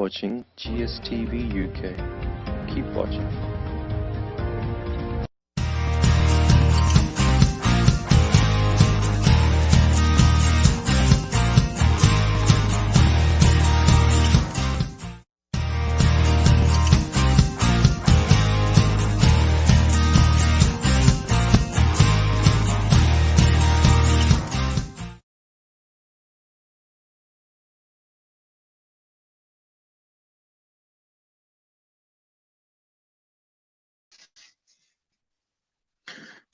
watching GSTV UK. Keep watching.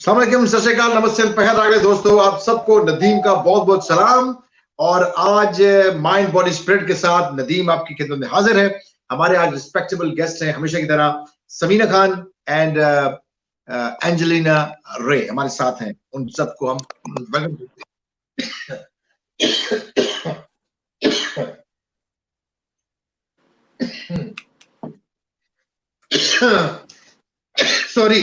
अस्सलाम वालेकुम, सत श्री अकाल, नमस्ते, पहल आ गए दोस्तों। आप सबको नदीम का बहुत बहुत सलाम। और आज माइंड बॉडी स्पिरिट के साथ नदीम आपकी खिदमत में हाजिर है। हमारे आज रिस्पेक्टेबल गेस्ट हैं हमेशा की तरह समीना खान एंड एंजेलिना रे हमारे साथ हैं। उन सबको हम welcome sorry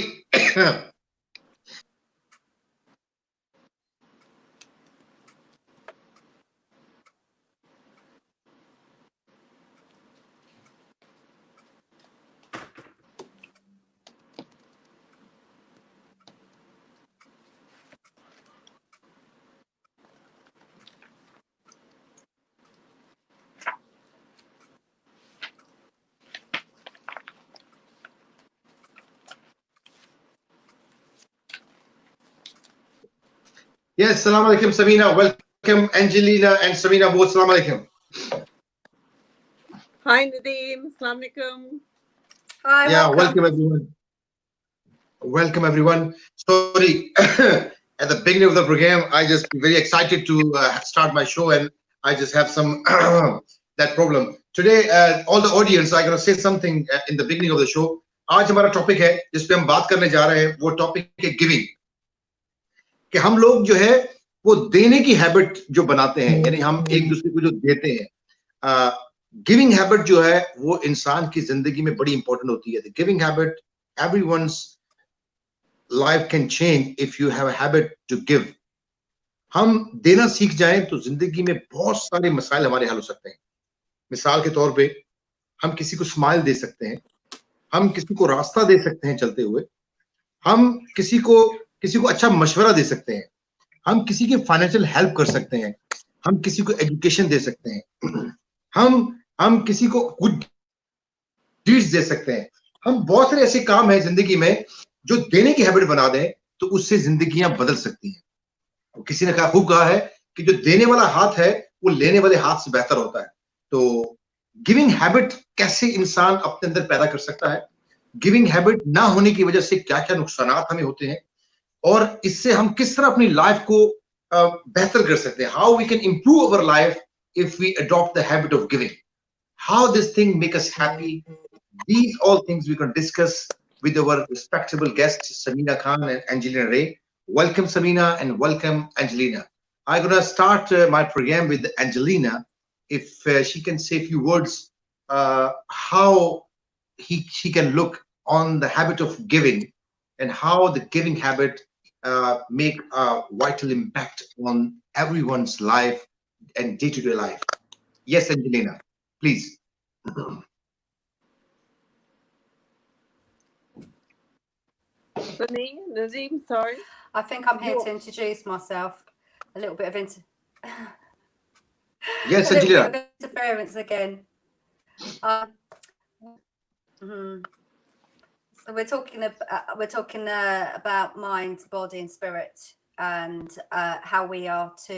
Yes, Assalamu alaikum, Samina. Welcome, Angelina and Samina both. Assalamu alaikum. Hi, Nadeem. Assalamu alaikum. Hi, yeah, welcome everyone. Welcome everyone. Sorry, at the beginning of the program, I just very excited to start my show, and I just have some that problem today. All the audience, I'm gonna say something in the beginning of the show. आज हमारा topic है जिस पे हम बात करने जा रहे हैं, वो टॉपिक है गिविंग। कि हम लोग जो है वो देने की हैबिट जो बनाते हैं, यानी हम एक दूसरे को जो देते हैं। गिविंग हैबिट जो है वो इंसान की जिंदगी में बड़ी इंपॉर्टेंट होती है। Giving habit, everyone's life can change if you have a habit to give. हम देना सीख जाएं तो जिंदगी में बहुत सारे मसाइल हमारे हल हो सकते हैं। मिसाल के तौर पे हम किसी को स्माइल दे सकते हैं, हम किसी को रास्ता दे सकते हैं चलते हुए, हम किसी को अच्छा मशवरा दे सकते हैं, हम किसी की फाइनेंशियल हेल्प कर सकते हैं, हम किसी को एजुकेशन दे सकते हैं, हम किसी को गुड डीड्स दे सकते हैं। हम बहुत सारे ऐसे काम हैं जिंदगी में जो देने की हैबिट बना दें तो उससे जिंदगियां बदल सकती हैं। किसी ने खूब कहा है कि जो देने वाला हाथ है वो लेने वाले हाथ से बेहतर होता है। तो गिविंग हैबिट कैसे इंसान अपने अंदर पैदा कर सकता है, गिविंग हैबिट ना होने की वजह से क्या क्या नुकसान हमें होते हैं, और इससे हम किस तरह अपनी लाइफ को बेहतर कर सकते हैं। How we can improve our life if we adopt the habit of giving, how this thing make us happy. These all things we can discuss with our respectable guests Samina Khan and Angelina Ray. Welcome Samina and welcome Angelina. I'm gonna start my program with Angelina. If she can say a few words, how she can look on the habit of giving and how the giving habit make a vital impact on everyone's life and day-to-day life. Yes, Angelina, please. Nadeem, sorry. I think I'm here to introduce myself. A little bit of Yes, a little Angelina. bit of interference again. So we're talking about mind, body, and spirit, and how we are to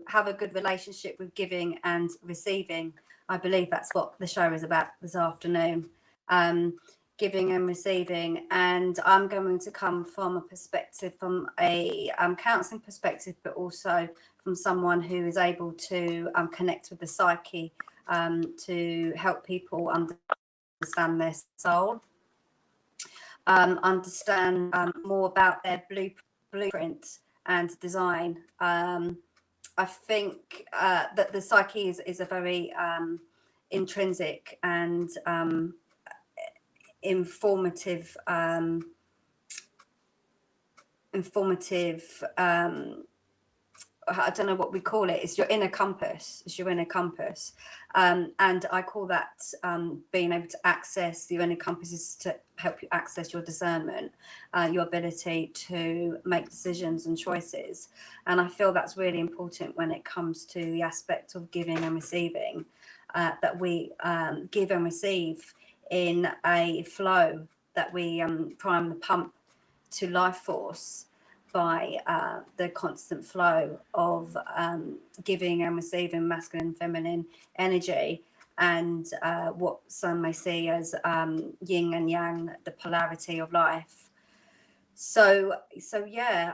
have a good relationship with giving and receiving. I believe that's what the show is about this afternoon. Giving and receiving, and I'm going to come from a perspective, from a counselling perspective, but also from someone who is able to connect with the psyche to help people understand their soul, understand more about their blueprint and design. I think that the psyche is a very intrinsic and informative I don't know what we call it. It's your inner compass. It's your inner compass. And I call that being able to access your inner compass is to help you access your discernment, your ability to make decisions and choices. And I feel that's really important when it comes to the aspect of giving and receiving, that we give and receive in a flow, that we prime the pump to life force by the constant flow of giving and receiving masculine and feminine energy, and what some may see as yin and yang, the polarity of life. So yeah,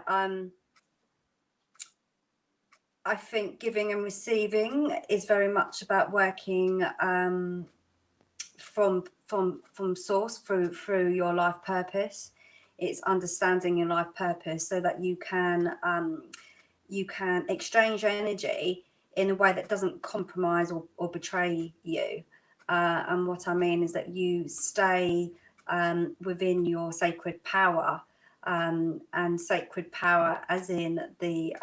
I think giving and receiving is very much about working from source through your life purpose. It's understanding your life purpose so that you can exchange energy in a way that doesn't compromise or betray you. And what I mean is that you stay within your sacred power, and sacred power as in the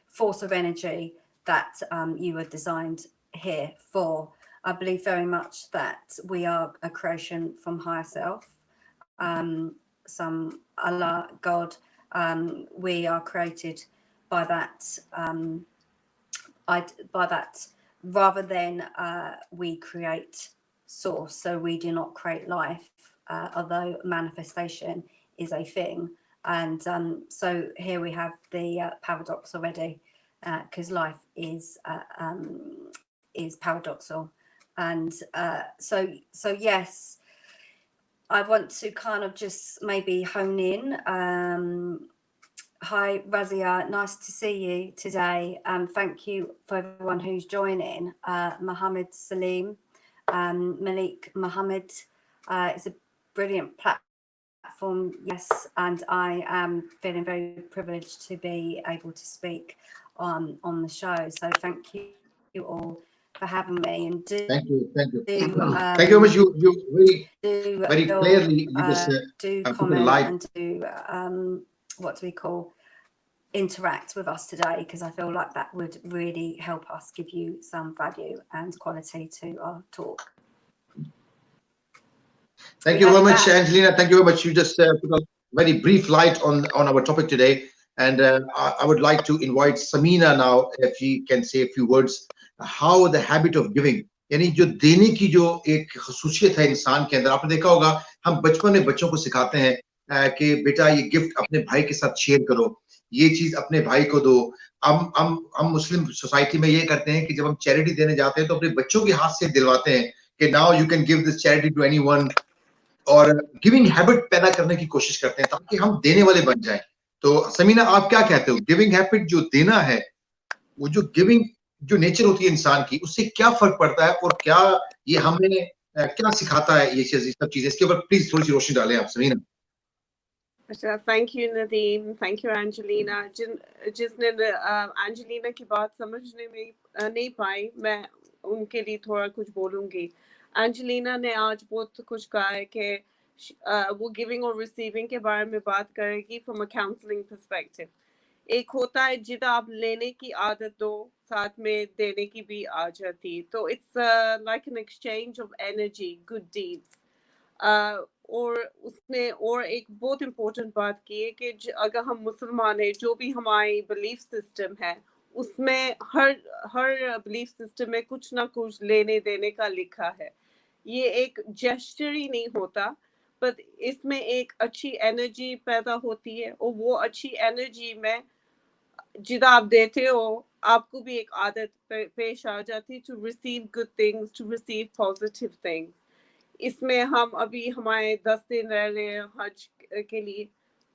force of energy that you were designed here for. I believe very much that we are a creation from higher self, some Allah, God. We are created by that, rather than we create source. So we do not create life, although manifestation is a thing. And so here we have the paradox already, because life is paradoxal. And so yes, I want to kind of just maybe hone in. Hi, Razia, nice to see you today. Thank you for everyone who's joining. Mohammed Salim, Malik Mohammed. It's a brilliant platform, yes, and I am feeling very privileged to be able to speak on the show. So thank you all for having me. And thank you. Thank you very much. You very clearly you just do put a comment light. and do what do we call, interact with us today, because I feel like that would really help us give you some value and quality to our talk. Thank you very much, Angelina. Thank you very much. You just put a very brief light on our topic today, and I would like to invite Samina now, if she can say a few words. How the habit of giving, यानी जो देने की जो एक खसूसियत है इंसान के अंदर, आपने देखा होगा हम बचपन में बच्चों को सिखाते हैं कि बेटा ये गिफ्ट अपने भाई के साथ शेयर करो, ये चीज अपने भाई को दो. हम मुस्लिम सोसाइटी में ये करते हैं कि जब हम चैरिटी देने जाते हैं तो अपने बच्चों के हाथ से दिलवाते हैं कि now you can give this charity to anyone, और गिविंग हैबिट पैदा करने की कोशिश करते हैं ताकि हम देने वाले बन जाएं. तो समीना, आप क्या कहते हो? गिविंग हैबिट जो देना है, वो जो गिविंग जो नेचर होती है इंसान की, उससे क्या फर्क पड़ता है और क्या ये हमें क्या सिखाता है, ये सब चीजें? इसके ऊपर प्लीज थोड़ी सी रोशनी डालें आप समीना. अच्छा, thank you Nadeem, thank you Angelina. जिसने एंजेलिना की बात समझने में नहीं पाई, मैं उनके लिए थोड़ा कुछ बोलूंगी. एंजेलिना ने आज बहुत कुछ कहा है कि वो गिविंग और रिसीविंग के बारे में बात करेगी फ्रॉम अ काउंसलिंग पर्सपेक्टिव. एक होता है जितना आप लेने की आदत दो, साथ में देने की भी आ जाती, तो it's like an exchange of energy, good deeds. और उसने और एक बहुत इम्पोर्टेंट बात की है कि अगर हम मुसलमान हैं, जो भी हमारी बिलीफ सिस्टम है, उसमें हर बिलीफ सिस्टम में कुछ ना कुछ लेने देने का लिखा है. ये एक जेस्चर ही नहीं होता, पर इसमें एक अच्छी एनर्जी पैदा होती है, और वो अच्छी एनर्जी में जितना आप देते हो, आपको भी एक आदत पेश आ जाती है to receive good things, to receive positive things. इसमें हम अभी हमारे 10 दिन रह रहे हैं हज के लिए.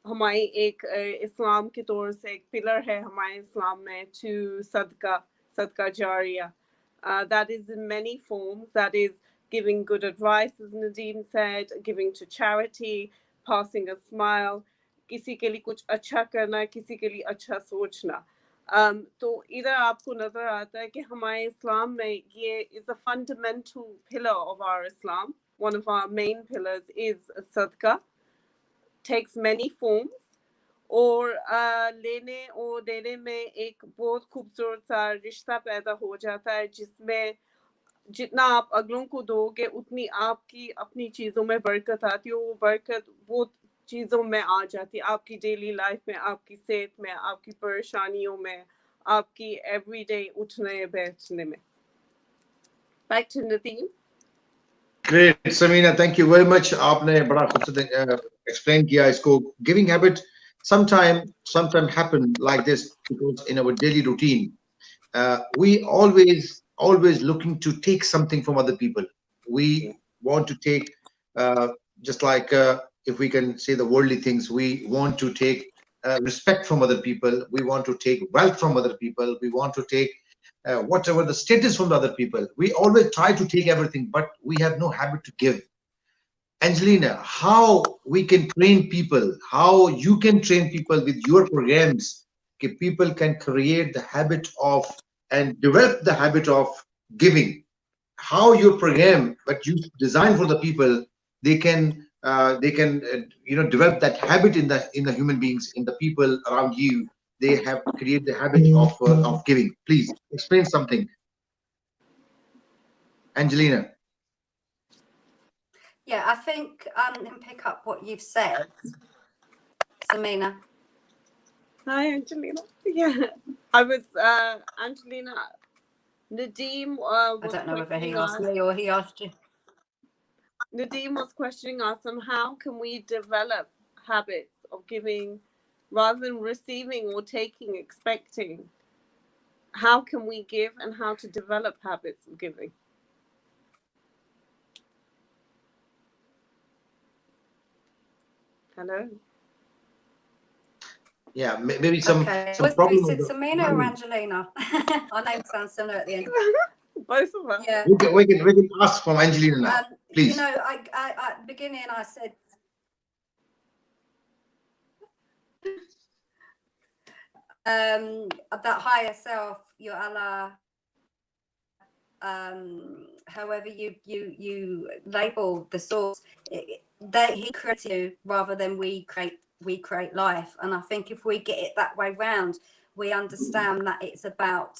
हमारी एक इस्लाम के तौर से एक पिलर है हमारे इस्लाम में, टू सदका जारिया. That is in many forms. That is giving good advice, as Nadeem said, giving to charity, passing a smile, किसी के लिए कुछ अच्छा करना, किसी के लिए अच्छा सोचना. तो इधर आपको नजर आता है कि हमारे इस्लाम में ये is a fundamental pillar of our Islam. One of our main pillars is sadqa. Takes many forms, और लेने और देने में एक बहुत खूबसूरत सा रिश्ता पैदा हो जाता है, जिसमें जितना आप अगलों को दोगे उतनी आपकी अपनी चीज़ों में बरकत आती है। वो बरकत वो चीज़ों में आ जाती है, आपकी डेली लाइफ में, आपकी सेहत में, आपकी परेशानियों में, आपकी एवरीडे उठने बैठने में। Back to Nadeem. Great, Samina, thank you very much. आपने बड़ा खूबसूरत explain किया इसको. Giving habit sometime happen like this because in our daily routine, we always looking to take something from other people. We want to take just like if we can say the worldly things, we want to take respect from other people. We want to take wealth from other people. We want to take whatever the status from the other people. We always try to take everything, but we have no habit to give. Angelina, how we can train people, how you can train people with your programs, okay, people can create the habit of and develop the habit of giving. How your program, what you design for the people, they can develop that habit in the human beings, in the people around you. They have create the habit of giving. Please explain something, Angelina. Yeah, I think I can pick up what you've said, Samina. Hi, Angelina. Yeah, I was Angelina. Nadeem I was don't know whether he questioning asked us. me or he asked you. Nadeem was questioning us on how can we develop habits of giving rather than receiving or taking, expecting. How can we give and how to develop habits of giving? Hello. Yeah, maybe some We problem. said Samina or Angelina? Our names sound similar at the end. Both of us. Yeah. We can ask from Angelina now, please. You know, I beginning I said that higher self, your Allah, however you label the source, that he created you rather than we create life. And I think if we get it that way round, we understand that it's about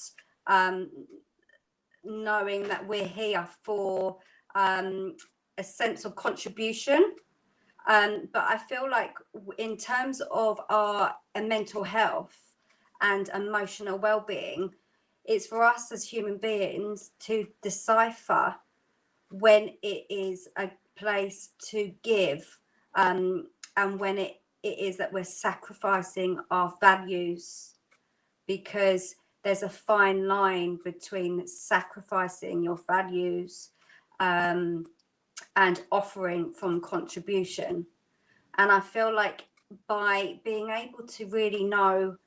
knowing that we're here for a sense of contribution. But I feel like in terms of our mental health and emotional well-being, it's for us as human beings to decipher when it is a place to give and when it is that we're sacrificing our values, because there's a fine line between sacrificing your values and offering from contribution. And I feel like by being able to really know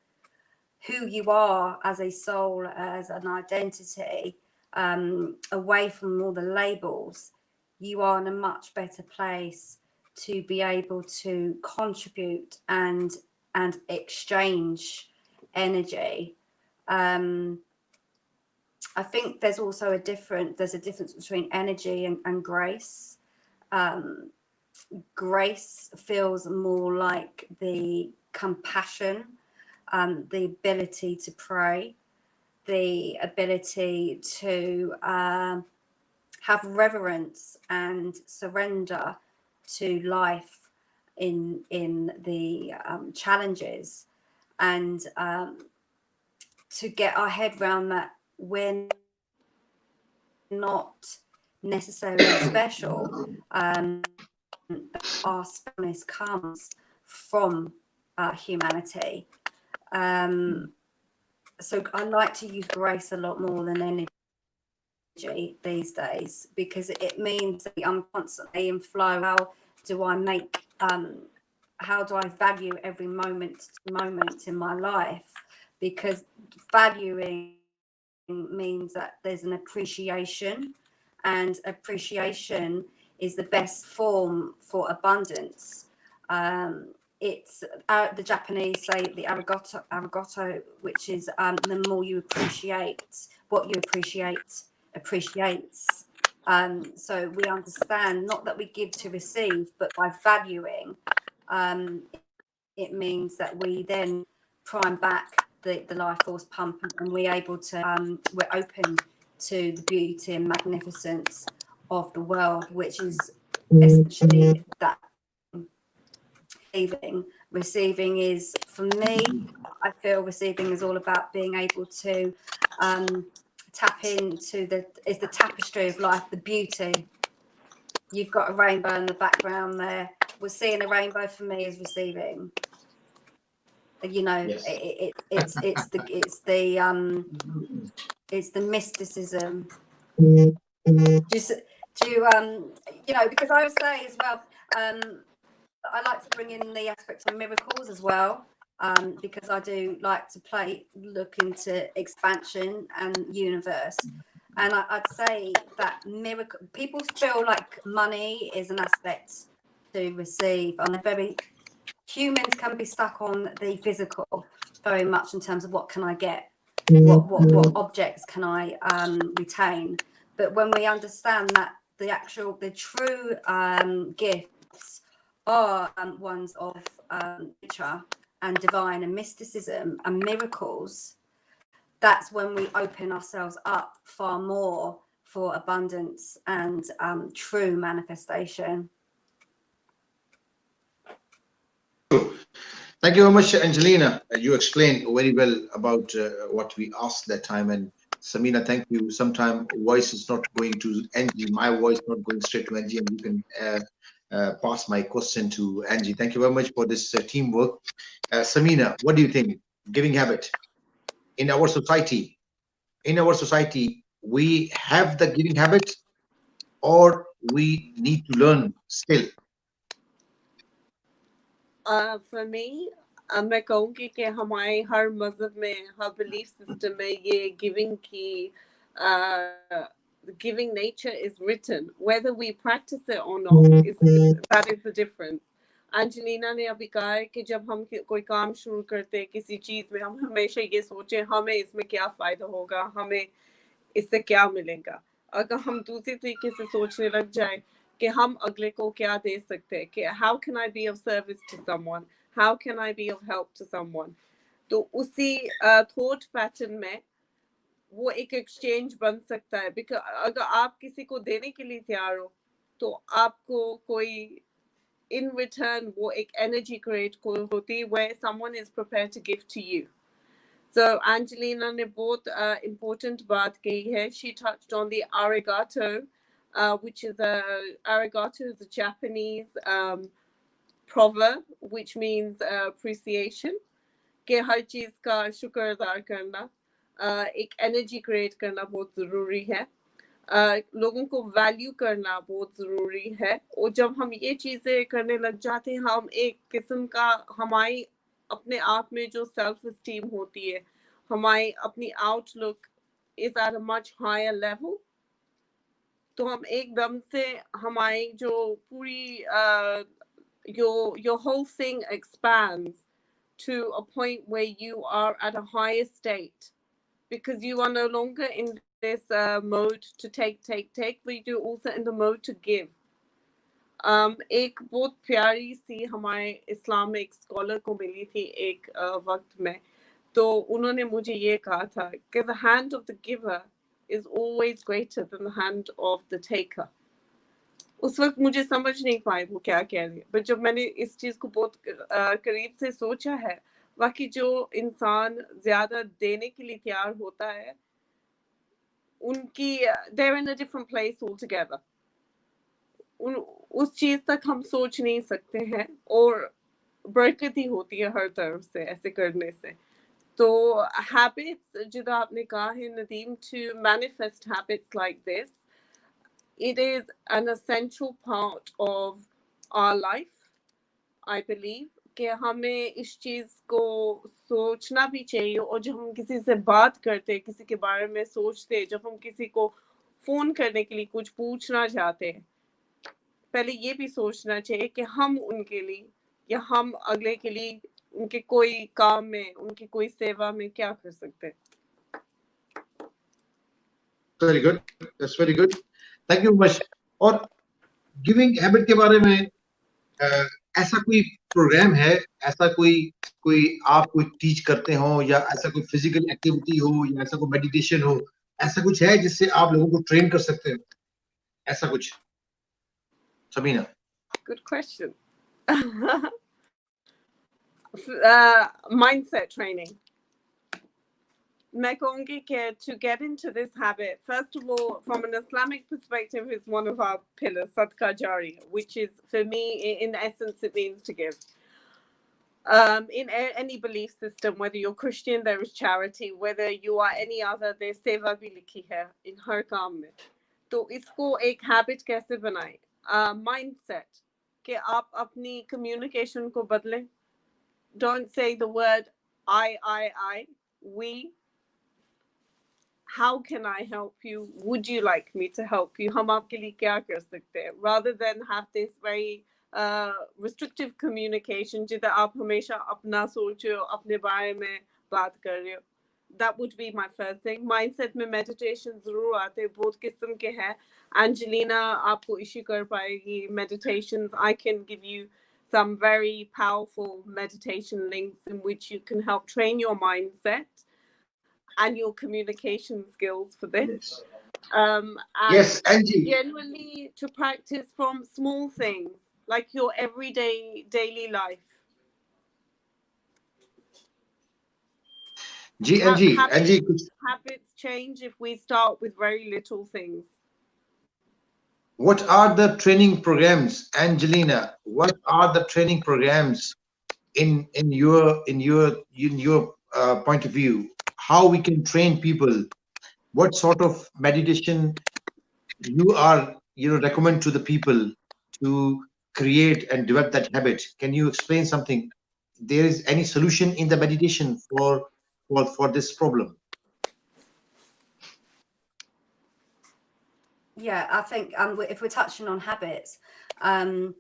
who you are as a soul, as an identity, away from all the labels, you are in a much better place to be able to contribute and exchange energy. I think there's also a difference between energy and grace. Grace feels more like the compassion, the ability to pray, the ability to have reverence and surrender to life in the challenges, and to get our head around that we're not necessarily special. Our specialness comes from humanity. So I like to use grace a lot more than energy these days, because it means that I'm constantly in flow. How do I value every moment in my life? Because valuing means that there's an appreciation, and appreciation is the best form for abundance. It's the Japanese say the arigato, which is the more you appreciate, what you appreciate appreciates. So we understand not that we give to receive, but by valuing, it means that we then prime back the life force pump, and we're able to we're open to the beauty and magnificence of the world, which is essentially that receiving is, for me, I feel receiving is all about being able to tap into the tapestry of life, the beauty. You've got a rainbow in the background there. We're seeing a rainbow, for me, is receiving. You know, Yes. It's the mysticism. Just to you know, because I would say as well, I like to bring in the aspect of miracles as well, because I do like to look into expansion and universe. And I'd say that people feel like money is an aspect to receive, and humans can be stuck on the physical very much in terms of what can I get, what objects can I retain. But when we understand that the true gifts are ones of nature and divine and mysticism and miracles, that's when we open ourselves up far more for abundance and true manifestation. Thank you very much, Angelina. You explained very well about what we asked that time. And Samina, thank you. Sometimes voice is not going to Angie, my voice not going straight to Angie, and you can pass my question to Angie. Thank you very much for this teamwork. Samina, what do you think? Giving habit in our society. In our society, we have the giving habit, or we need to learn still? For me, मैं कहूँगी कि हमारे हर मज़हब में, हर belief system में ये giving nature is written. Whether we practice it or not, that is the difference. Angelina ने अभी कहा है कि जब हम कोई काम शुरू करते हैं किसी चीज में, हम हमेशा ये सोचें हमें इसमें क्या फायदा होगा, हमें इससे क्या मिलेगा. अगर हम दूसरी तरीके से सोचने लग जाए कि हम अगले को क्या दे सकते हैं, कि how can I be of service to someone, how can I be of help to someone, तो उसी thought pattern में वो एक exchange बन सकता है. because अगर आप किसी को देने के लिए तैयार हो तो आपको कोई in return वो एक energy create होती है where someone is prepared to give to you. So Angelina ने बहुत important बात कही है. She touched on the arigato, which is arigato is a Japanese proverb which means appreciation, कि हर चीज का शुक्र अदा करना, एक energy create करना बहुत जरूरी है, लोगों को वैल्यू करना बहुत जरूरी है. और जब हम ये चीजें करने लग जाते हैं, हम एक किस्म का हमारी अपने आप में जो सेल्फ एस्टीम होती है, हमारी अपनी outlook is at a much higher level. तो हम एकदम से हमारी जो पूरी your whole thing expands to a point where you are at a higher state, because you are no longer in this mode to take, but you're also in the mode to give. एक बहुत प्यारी सी हमारे Islamic scholar को मिली थी एक वक्त में, तो उन्होंने मुझे ये कहा था कि the hand of the giver is always greater than the hand of the taker. उस वक्त मुझे समझ नहीं पाए वो क्या कह रही है, but जब मैंने इस चीज को बहुत करीब से सोचा है, बाकी जो इंसान ज्यादा देने के लिए तैयार होता है, उनकी they're in a different place altogether. उस चीज तक हम सोच नहीं सकते हैं, और बरकत ही होती है हर तरफ से ऐसे करने से. तो habits जो आपने कहा है Nadeem, to manifest habits like this, it is an essential part of our life, I believe, कि हमें इस चीज को सोचना भी चाहिए. और जब हम किसी से बात करते हैं, किसी के बारे में सोचते हैं, जब हम किसी को फोन करने के लिए कुछ पूछना चाहते हैं, पहले ये भी सोचना चाहिए कि हम उनके लिए या हम अगले के लिए उनके कोई काम में, उनकी कोई सेवा में क्या कर सकते हैं. Very good. That's very good. Thank you much. और गिविंग हैबिट के बारे में ऐसा कोई प्रोग्राम है, ऐसा कोई आप कोई टीच करते हो, या ऐसा कोई फिजिकल एक्टिविटी हो, या ऐसा कोई मेडिटेशन हो, ऐसा कुछ है जिससे आप लोगों को ट्रेन कर सकते हो, ऐसा कुछ? Sabina? Good question. Mindset training. मैं कहूँगी कि to get into this habit, first of all, from an Islamic perspective, is one of our pillars, sadqa jari, which is, for me, in essence, it means to give. In any belief system, whether you're Christian, there is charity. Whether you are any other, there's seva bhi likhi hai in har kaam mein. तो इसको एक habit कैसे बनाएं? Mindset कि आप अपनी communication को बदलें. Don't say the word I, we. How can I help you? Would you like me to help you? हम आपके लिए क्या कर सकते हैं? Rather than have this very restrictive communication जिधर आप हमेशा अपना सोचो, अपने बारे में बात कर रहे हो. That would be my first thing. Mindset में meditation जरूर आते हैं, बहुत किस्म के हैं. Angelina आपको issue कर पाएगी meditations. I can give you some very powerful meditation links in which you can help train your mindset and your communication skills for this. And Yes, Angie. Genuinely to practice from small things like your everyday daily life. Angie, habits change if we start with very little things. What are the training programs, Angelina? What are the training programs in your point of view? How we can train people? What sort of meditation you recommend to the people to create and develop that habit? Can you explain something? There is any solution in the meditation for this problem? Yeah, I think if we're touching on habits, I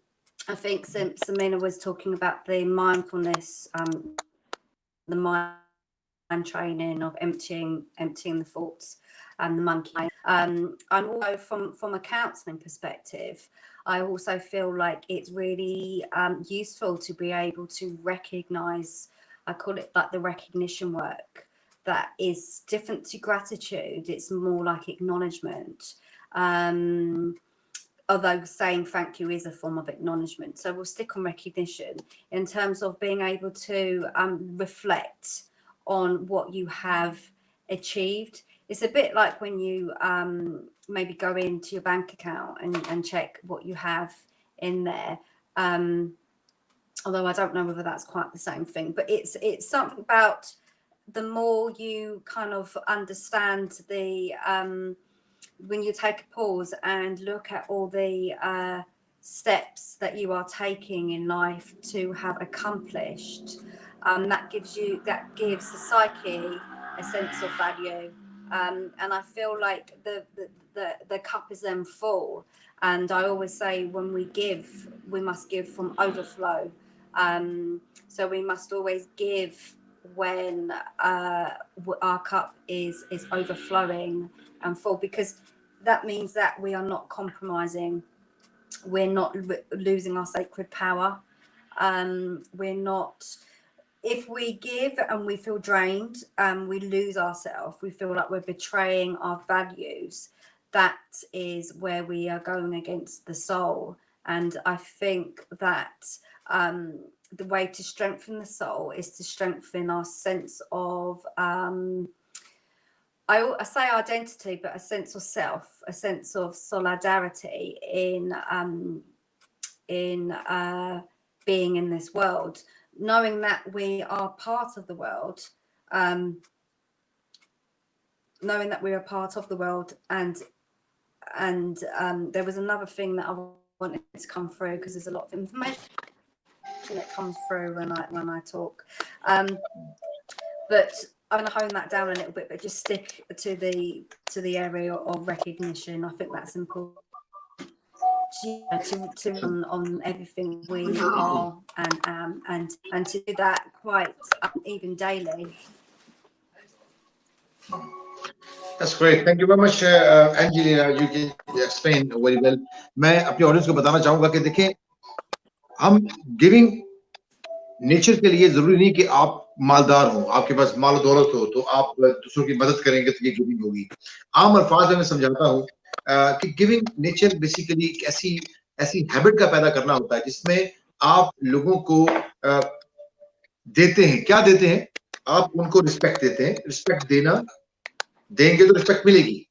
think Samina was talking about the mindfulness, the mind training of emptying the thoughts and the monkey. And also from a counselling perspective, I also feel like it's really useful to be able to recognise, I call it like the recognition work, that is different to gratitude. It's more like acknowledgement. Although saying thank you is a form of acknowledgement. So we'll stick on recognition in terms of being able to reflect on what you have achieved. It's a bit like when you maybe go into your bank account and check what you have in there. Although I don't know whether that's quite the same thing, but it's something about the more you kind of understand the when you take a pause and look at all the steps that you are taking in life to have accomplished, that gives the psyche a sense of value, and I feel like the cup is then full. And I always say, when we give, we must give from overflow. So we must always give when our cup is overflowing and full, because that means that we are not compromising, we're not losing our sacred power, we're not, if we give and we feel drained, we lose ourselves, we feel like we're betraying our values, that is where we are going against the soul. And I think that the way to strengthen the soul is to strengthen our sense of I say identity, but a sense of self, a sense of solidarity in being in this world, knowing that we are part of the world, and there was another thing that I wanted to come through, because there's a lot of information that comes through when I talk, but I'm going to hone that down a little bit, but just stick to the area of recognition. I think that's important to on everything we are and am, and to do that quite even daily. That's great. Thank you very much, Angelina. You can explain very well. मैं अपने audience को बताना चाहूँगा कि देखें, हम giving nature के लिए जरूरी नहीं कि आप मालदार हो, आपके पास माल दौलत हो तो आप दूसरों की मदद करेंगे तो ये गिविंग होगी। आम अल्फाज में मैं समझाता हूँ कि गिविंग नेचर बेसिकली एक ऐसी हैबिट का पैदा करना होता है जिसमें आप लोगों को देते हैं। क्या देते हैं? आप उनको रिस्पेक्ट देते हैं। रिस्पेक्ट देंगे तो रिस्पेक्ट मिलेगी।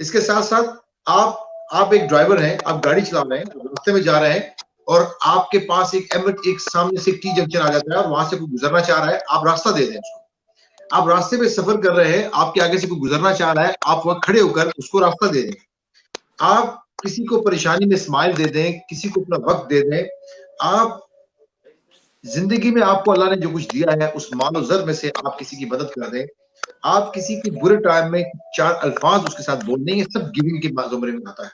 इसके साथ साथ आप एक ड्राइवर हैं, आप गाड़ी चला रहे हैं, रास्ते में जा रहे हैं और आपके पास एक सामने से टी जंक्शन आ जाता है और वहां से कोई गुजरना चाह रहा है, आप रास्ता दे दें उसको। आप रास्ते में सफर कर रहे हैं, आपके आगे से कोई गुजरना चाह रहा है, आप वहां खड़े होकर उसको रास्ता दे दें। आप किसी को परेशानी में स्माइल दे दें, किसी को अपना वक्त दे दें। आप जिंदगी में आपको अल्लाह ने जो कुछ दिया है उस मालो जर में से आप किसी की मदद कर दें। आप किसी के बुरे टाइम में 4 अल्फाज उसके साथ बोल दें, ये सब गिविंग के जुमरे में आता है।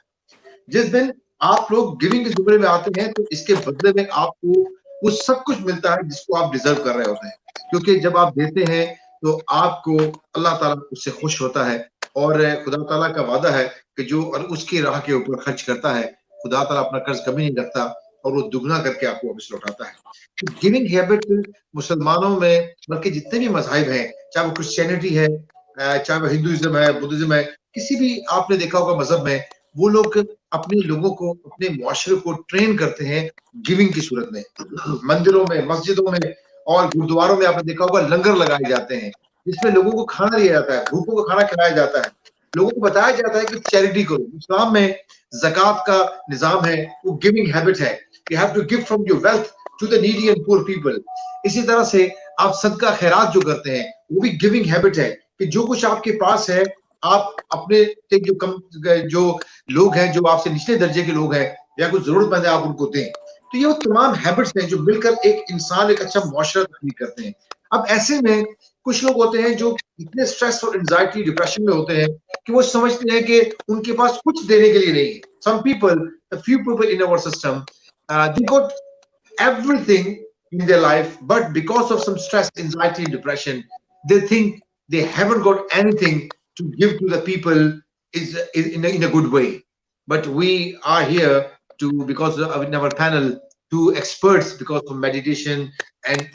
जिस दिन आप लोग गिविंग के जुमरे में आते हैं तो इसके बदले में आपको वो सब कुछ मिलता है जिसको आप डिजर्व कर रहे होते हैं, क्योंकि जब आप देते हैं तो आपको अल्लाह ताला उससे खुश होता है और खुदा ताला का वादा है कि जो और उसकी राह के ऊपर खर्च करता है, खुदा ताला अपना कर्ज कभी नहीं रखता और वो दुगना करके आपको वापस लौटाता है। तो गिविंग हैबिट मुसलमानों में, बल्कि जितने भी मजहब हैं, चाहे वो क्रिश्चियनिटी है, चाहे वो हिंदुइज्म है, बुद्धिज्म है, किसी भी आपने देखा होगा मजहब में, वो लोग अपने लोगों को, अपने मुआशरे को ट्रेन करते हैं गिविंग की सूरत में। मंदिरों में, मस्जिदों में और गुरुद्वारों में आपने देखा होगा लंगर लगाए जाते हैं जिसमें लोगों को खाना दिया जाता है, भूखों को खाना खिलाया जाता है, लोगों को बताया जाता है कि चैरिटी करो। इस्लाम में ज़कात का निजाम है, वो गिविंग हैबिट है। You have to give from your wealth to the needy and poor people. इसी तरह से आप सदका खैरात जो करते हैं वो भी गिविंग हैबिट है कि जो कुछ आपके पास है आप अपने जो लोग हैं, जो आपसे निचले दर्जे के लोग हैं या कुछ जरूरतमंद है, आप उनको दें। तो ये वो तमाम हैबिट्स हैं जो मिलकर एक इंसान एक अच्छा मुआशरा तैयार करते हैं। अब ऐसे में कुछ लोग होते हैं जो इतने स्ट्रेस और एंजाइटी डिप्रेशन में होते हैं कि वो समझते हैं कि उनके पास कुछ देने के लिए नहीं है। Some people, a few people in our system, they got everything in their life, but because of some stress, anxiety, and depression, they think they haven't got anything to give to the people is in a good way. But we are here to, because of in our panel, two experts because of meditation and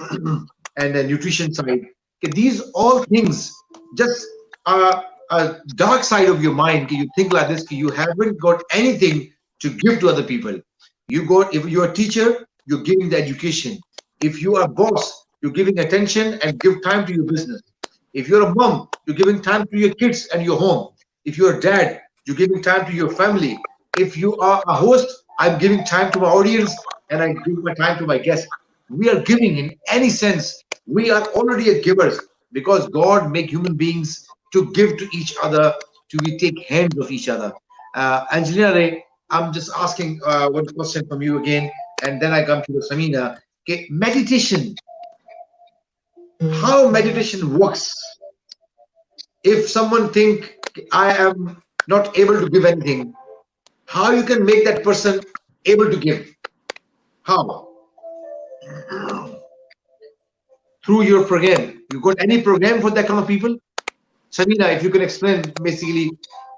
and the nutrition side. Okay, these all things just are a dark side of your mind. You think like this, you haven't got anything to give to other people. You got, if you're a teacher, you're giving the education. If you are a boss, you're giving attention and give time to your business. If you're a mom, you're giving time to your kids and your home. If you're a dad, you're giving time to your family. If you are a host, I'm giving time to my audience and I give my time to my guests. We are giving in any sense. We are already a givers because God make human beings to give to each other, to we take hands of each other. Angelina, I'm just asking one question from you again, and then I come to the Samina. Okay, meditation. How meditation works? If someone think I am not able to give anything, how you can make that person able to give? How? Through your program. You got any program for that kind of people? Samina, if you can explain, basically,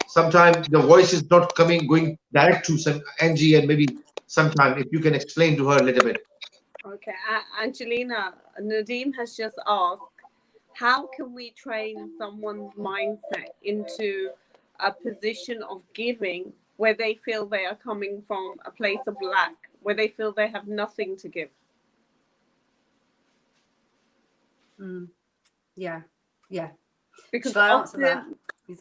sometimes the voice is not going direct to some Angie, and maybe sometime if you can explain to her a little bit. Okay, Angelina, Nadeem has just asked, how can we train someone's mindset into a position of giving where they feel they are coming from a place of lack, where they feel they have nothing to give? Yeah. Because Should I answer that?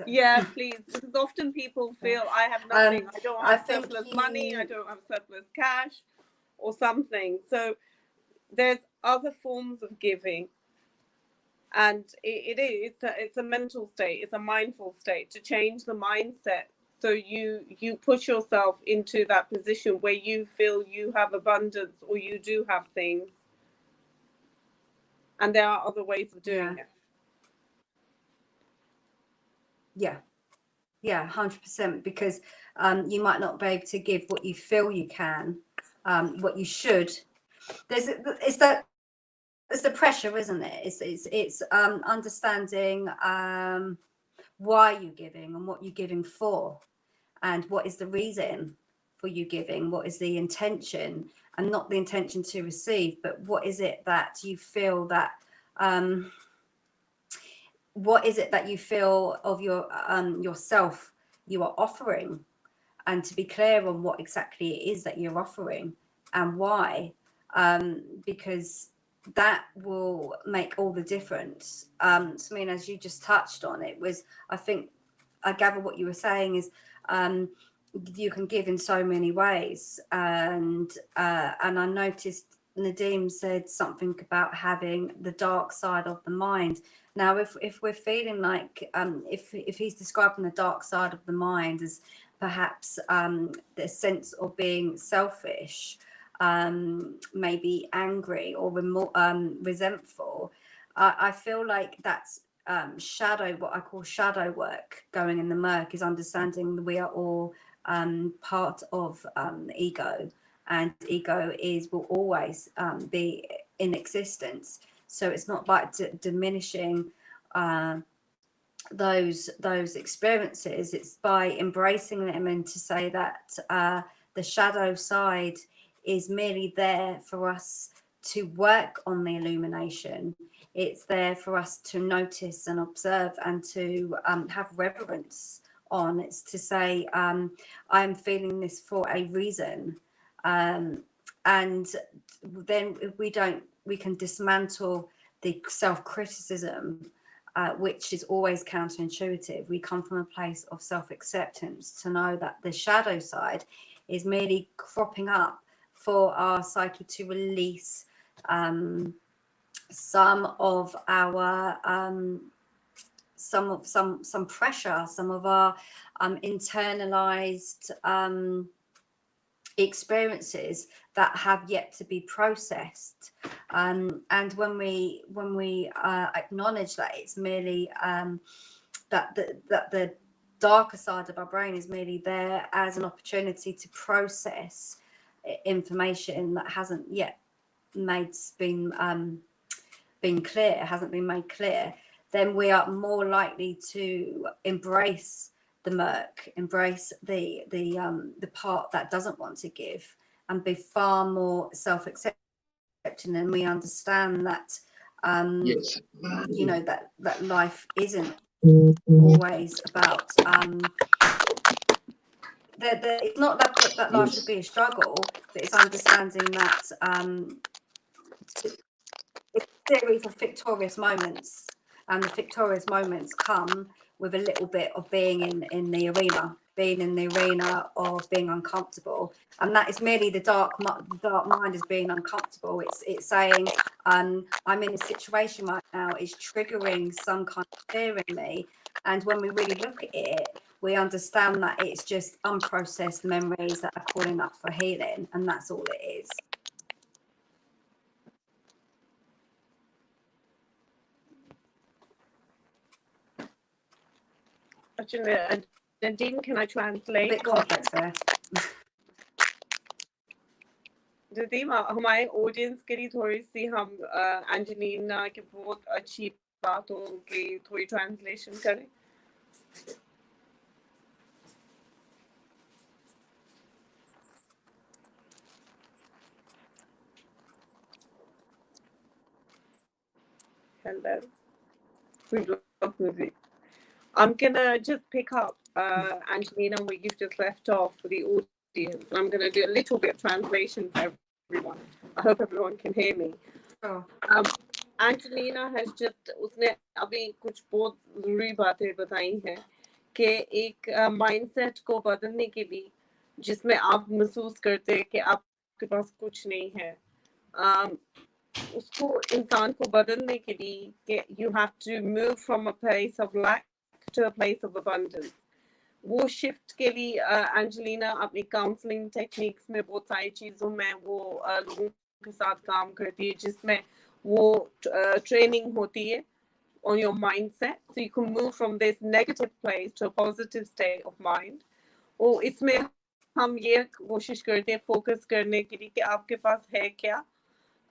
Yeah, please. Because often people feel I have nothing. I don't have surplus money. I don't have surplus cash or something. So there's other forms of giving. And it's a mental state. It's a mindful state to change the mindset. So you push yourself into that position where you feel you have abundance or you do have things. And there are other ways of doing it. Yeah, 100%. Because you might not be able to give what you feel you can, what you should. It's the pressure, isn't it? It's understanding why you're giving and what you're giving for, and what is the reason for you giving? What is the intention? And not the intention to receive, but what is it that you feel that what is it that you feel of your yourself you are offering, and to be clear on what exactly it is that you're offering and why, because that will make all the difference. Samina, as you just touched on, it was, I think I gather what you were saying is you can give in so many ways, and I noticed Nadeem said something about having the dark side of the mind. Now, if we're feeling like if he's describing the dark side of the mind as perhaps the sense of being selfish, maybe angry or resentful, I feel like that's shadow, what I call shadow work going in the murk, is understanding that we are all part of the ego, and ego will always be in existence. So it's not like diminishing those experiences. It's by embracing them, and to say that the shadow side is merely there for us to work on the illumination. It's there for us to notice and observe and to have reverence on. It's to say, I'm feeling this for a reason. And then we can dismantle the self-criticism, which is always counterintuitive. We come from a place of self-acceptance to know that the shadow side is merely cropping up for our psyche to release some of our some pressure, some of our internalized experiences that have yet to be processed, and when we acknowledge that it's merely that the darker side of our brain is merely there as an opportunity to process information that hasn't yet been made clear, then we are more likely to embrace the murk, embrace the part that doesn't want to give, and be far more self-accepting. And we understand that Yes. you know, that life isn't always about it's not that life should be a struggle, but it's understanding that it's a series of victorious moments, and the victorious moments come with a little bit of being in the arena, of being uncomfortable, and that is merely the dark mind is being uncomfortable. It's saying I'm in a situation right now, is triggering some kind of fear in me, and when we really look at it, we understand that it's just unprocessed memories that are calling up for healing, and that's all it is. Nadeem, can I translate? A bit complex there. Nadeem, हमारे audience के लिए थोड़ी सी हम Angelina की बहुत अच्छी बातों की थोड़ी ट्रांसलेशन करें. Hello. We love music. I'm gonna just pick up Angelina where you've just left off for the audience. I'm gonna do a little bit of translation for everyone. I hope everyone can hear me. Oh. Angelina has just उसने अभी कुछ बहुत ज़रूरी बातें बताई हैं कि एक माइंडसेट को बदलने के लिए जिसमें आप महसूस करते हैं कि आपके पास कुछ नहीं है, उसको इंसान को बदलने के लिए कि you have to move from a place of lack to a place of abundance. वो शिफ्ट के लिए एंजेलिना अपनी काउंसलिंग टेक्निक्स में बहुत सारी चीज़ों में वो लोगों के साथ काम करती है, जिसमें वो ट्रेनिंग होती है on your mindset, so you can move from this negative place to a positive state of mind. और इसमें हम ये कोशिश करते हैं फोकस करने के लिए कि आपके पास है क्या,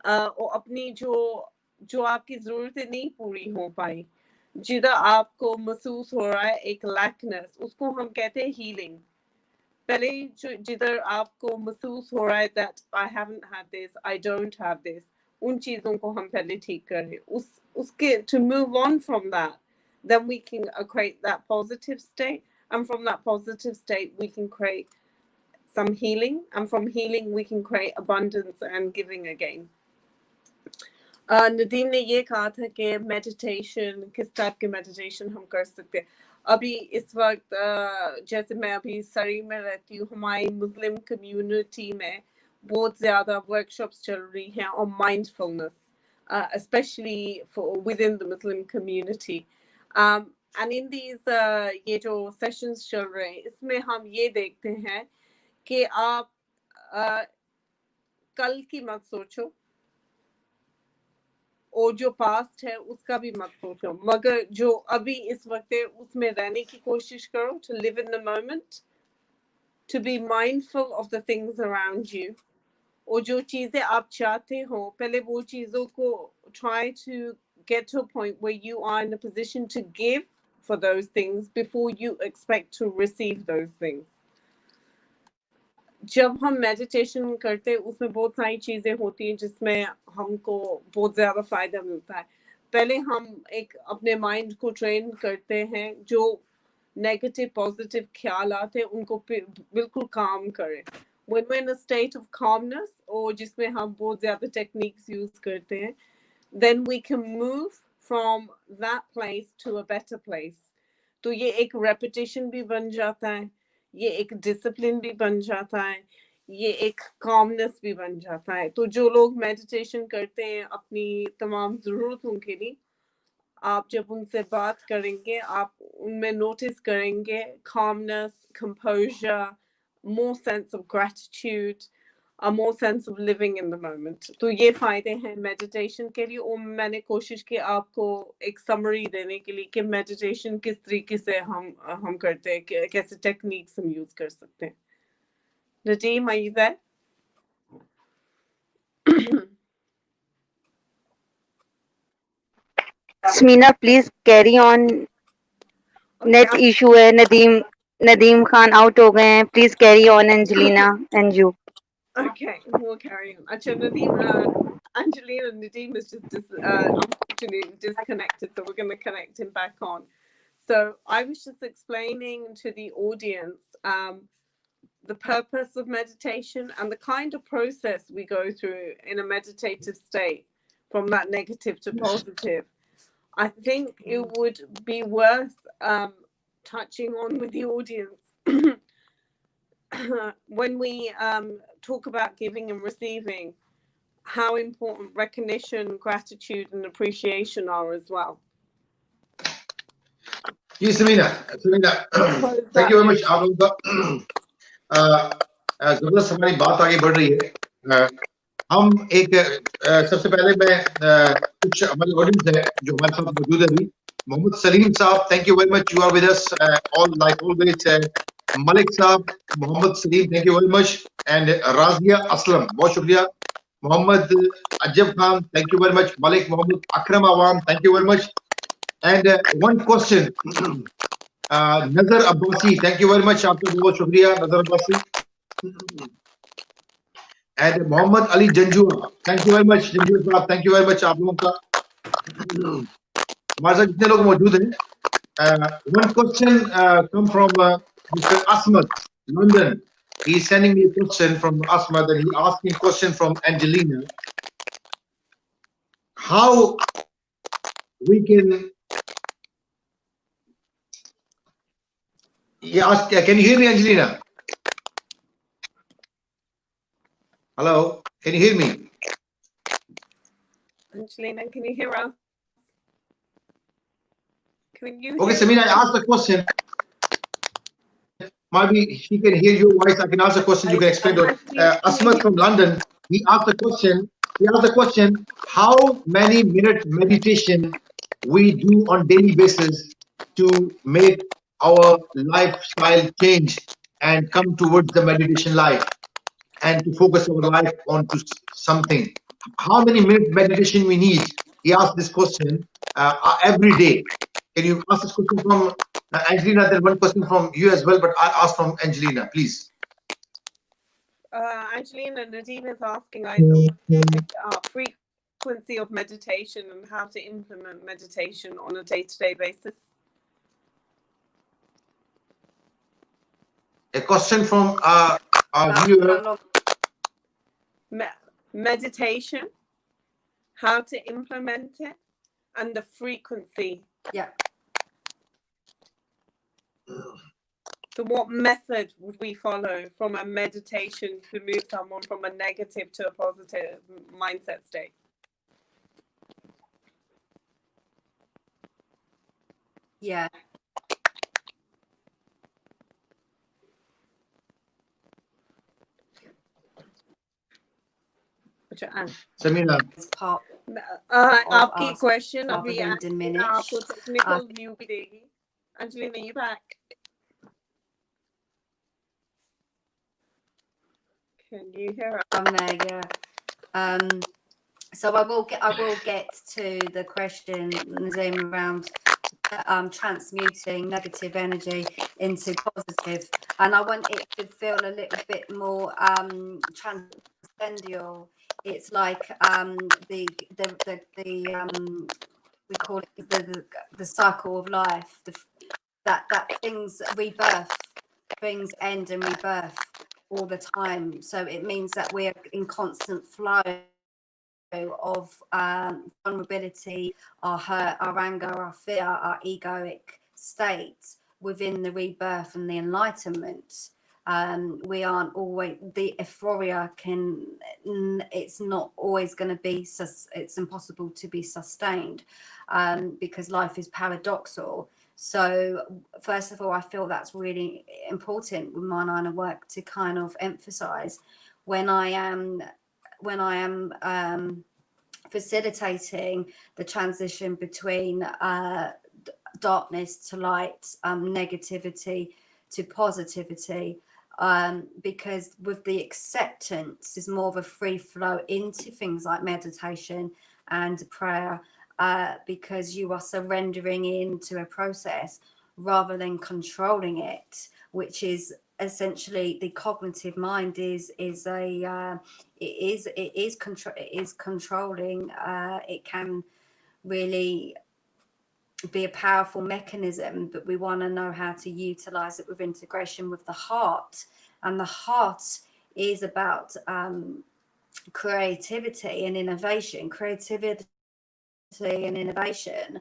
और अपनी जो आपकी ज़रूरतें नहीं पूरी हो पाई, जिधर आपको महसूस हो रहा है एक लैकनेस, उसको हम कहते हैं हीलिंग. पहले जिधर आपको महसूस हो रहा है that I haven't had this, I don't have this, उन चीजों को हम पहले ठीक करें. उसके to move on from that, then we can create that positive state, and from that positive state we can create some healing, and from healing we can create abundance and giving again. Nadeem ने ये कहा था कि meditation, किस type के meditation हम कर सकते हैं. अभी इस वक्त जैसे मैं अभी सरी में रहती हूँ, हमारी मुस्लिम कम्युनिटी में बहुत ज़्यादा वर्कशॉप्स चल रही हैं on mindfulness, especially for within the Muslim community. And in these ये जो सेशंस चल रहे हैं, इसमें हम ये देखते हैं कि आप कल की मत सोचो और जो पास्ट है उसका भी मत सोचो, मगर जो अभी इस वक्त है उसमें रहने की कोशिश करो. To live in the moment, to be mindful of the things around you, और जो चीजें आप चाहते हो पहले वो चीजों को try to get to a point where you are in a position to give for those things before you expect to receive those things. जब हम मेडिटेशन करते हैं उसमें बहुत सारी चीजें होती हैं जिसमें हमको बहुत ज्यादा फायदा मिलता है. पहले हम एक अपने माइंड को ट्रेन करते हैं, जो नेगेटिव पॉजिटिव ख्याल आते हैं उनको बिल्कुल काम करें. When we're in a state of calmness, और जिसमें हम बहुत ज्यादा टेक्निक्स यूज करते हैं, then we can move from that place to a better place. तो ये एक रेपिटेशन भी बन जाता है, ये एक डिसिप्लिन भी बन जाता है, ये एक कामनेस भी बन जाता है. तो जो लोग मेडिटेशन करते हैं अपनी तमाम ज़रूरतों के लिए, आप जब उनसे बात करेंगे आप उनमें नोटिस करेंगे calmness, composure, more sense of gratitude, a more sense of living in the moment. तो ये फायदे हैं मेडिटेशन के लिए. और मैंने कोशिश की आपको एक समरी देने के लिए कि मेडिटेशन किस तरीके से हम करते हैं, कैसे टेक्निक्स हम यूज कर सकते हैं. Nadeem, are you there? Samina, please carry on. Net issue है. Nadeem Khan out हो गए हैं. Please carry on, Angelina and you. Okay, we'll carry on. Actually, Nadeem, Angelina and Nadeem is just unfortunately disconnected, so we're going to connect him back on. So I was just explaining to the audience the purpose of meditation and the kind of process we go through in a meditative state from that negative to positive. I think it would be worth touching on with the audience when we talk about giving and receiving, how important recognition, gratitude, and appreciation are as well. Yes, Samina, thank you very much. आप लोगों का जबरदस्त हमारी बात आगे बढ़ रही है. हम एक सबसे पहले मैं कुछ हमारे ऑडियंस है जो हमारे साथ मौजूद है अभी. मोहम्मद सलीम साहब, thank you very much, you are with us all like always. Malik साहब, Mohammad Salim, thank you very much, and राजिया असलम, बहुत शुक्रिया. मोहम्मद अजब Khan, thank you very much. Malik Mohammad Akram Awam, thank you very much. And one question, नजर Abbasi, thank you very much, आपको बहुत शुक्रिया नजर Abbasi. And Mohammad Ali Janjua, thank you very much. Janjua साहब, thank you very much आप लोगों का. हमारे साथ जितने लोग मौजूद हैं. One question come from Mr. Asmad, London. He is sending me a question from Asmad, and he asked me a question from Angelina. How we can... Can you hear me, Angelina? Hello, can you hear me? Angelina, can you hear us? Okay, Samina, I asked the question. Maybe she can hear your voice. I can ask the question. You can explain to her. Asmat from London. He asked the question. How many minute meditation we do on daily basis to make our lifestyle change and come towards the meditation life and to focus our life onto something? How many minute meditation we need? He asked this question every day. Can you ask this question from Angelina? Then one question from you as well, but I'll ask from Angelina, please. Angelina, Nadeem is asking, I don't frequency of meditation and how to implement meditation on a day-to-day basis. A question from our viewer. Meditation, how to implement it, and the frequency. Yeah. So what method would we follow from a meditation to move someone from a negative to a positive mindset state? Yeah. Samina. आपकी question rather than diminish. आपको technical view भी देगी. Angelina, you back? Can you hear us? I'm there, yeah. So I will get to the question, Nadeem, around transmuting negative energy into positive, and I want it to feel a little bit more transcendental. It's like we call it the cycle of life. That things rebirth, things end and rebirth all the time. So it means that we're in constant flow of vulnerability, our hurt, our anger, our fear, our egoic state within the rebirth and the enlightenment. We aren't always, the euphoria it's not always going to be, it's impossible to be sustained because life is paradoxal. So first of all, I feel that's really important with my line of work to kind of emphasize when I am facilitating the transition between darkness to light, negativity to positivity, because with the acceptance is more of a free flow into things like meditation and prayer, because you are surrendering into a process rather than controlling it, which is essentially the cognitive mind is controlling. It can really be a powerful mechanism, but we want to know how to utilize it with integration with the heart, and the heart is about creativity and innovation. Creativity and innovation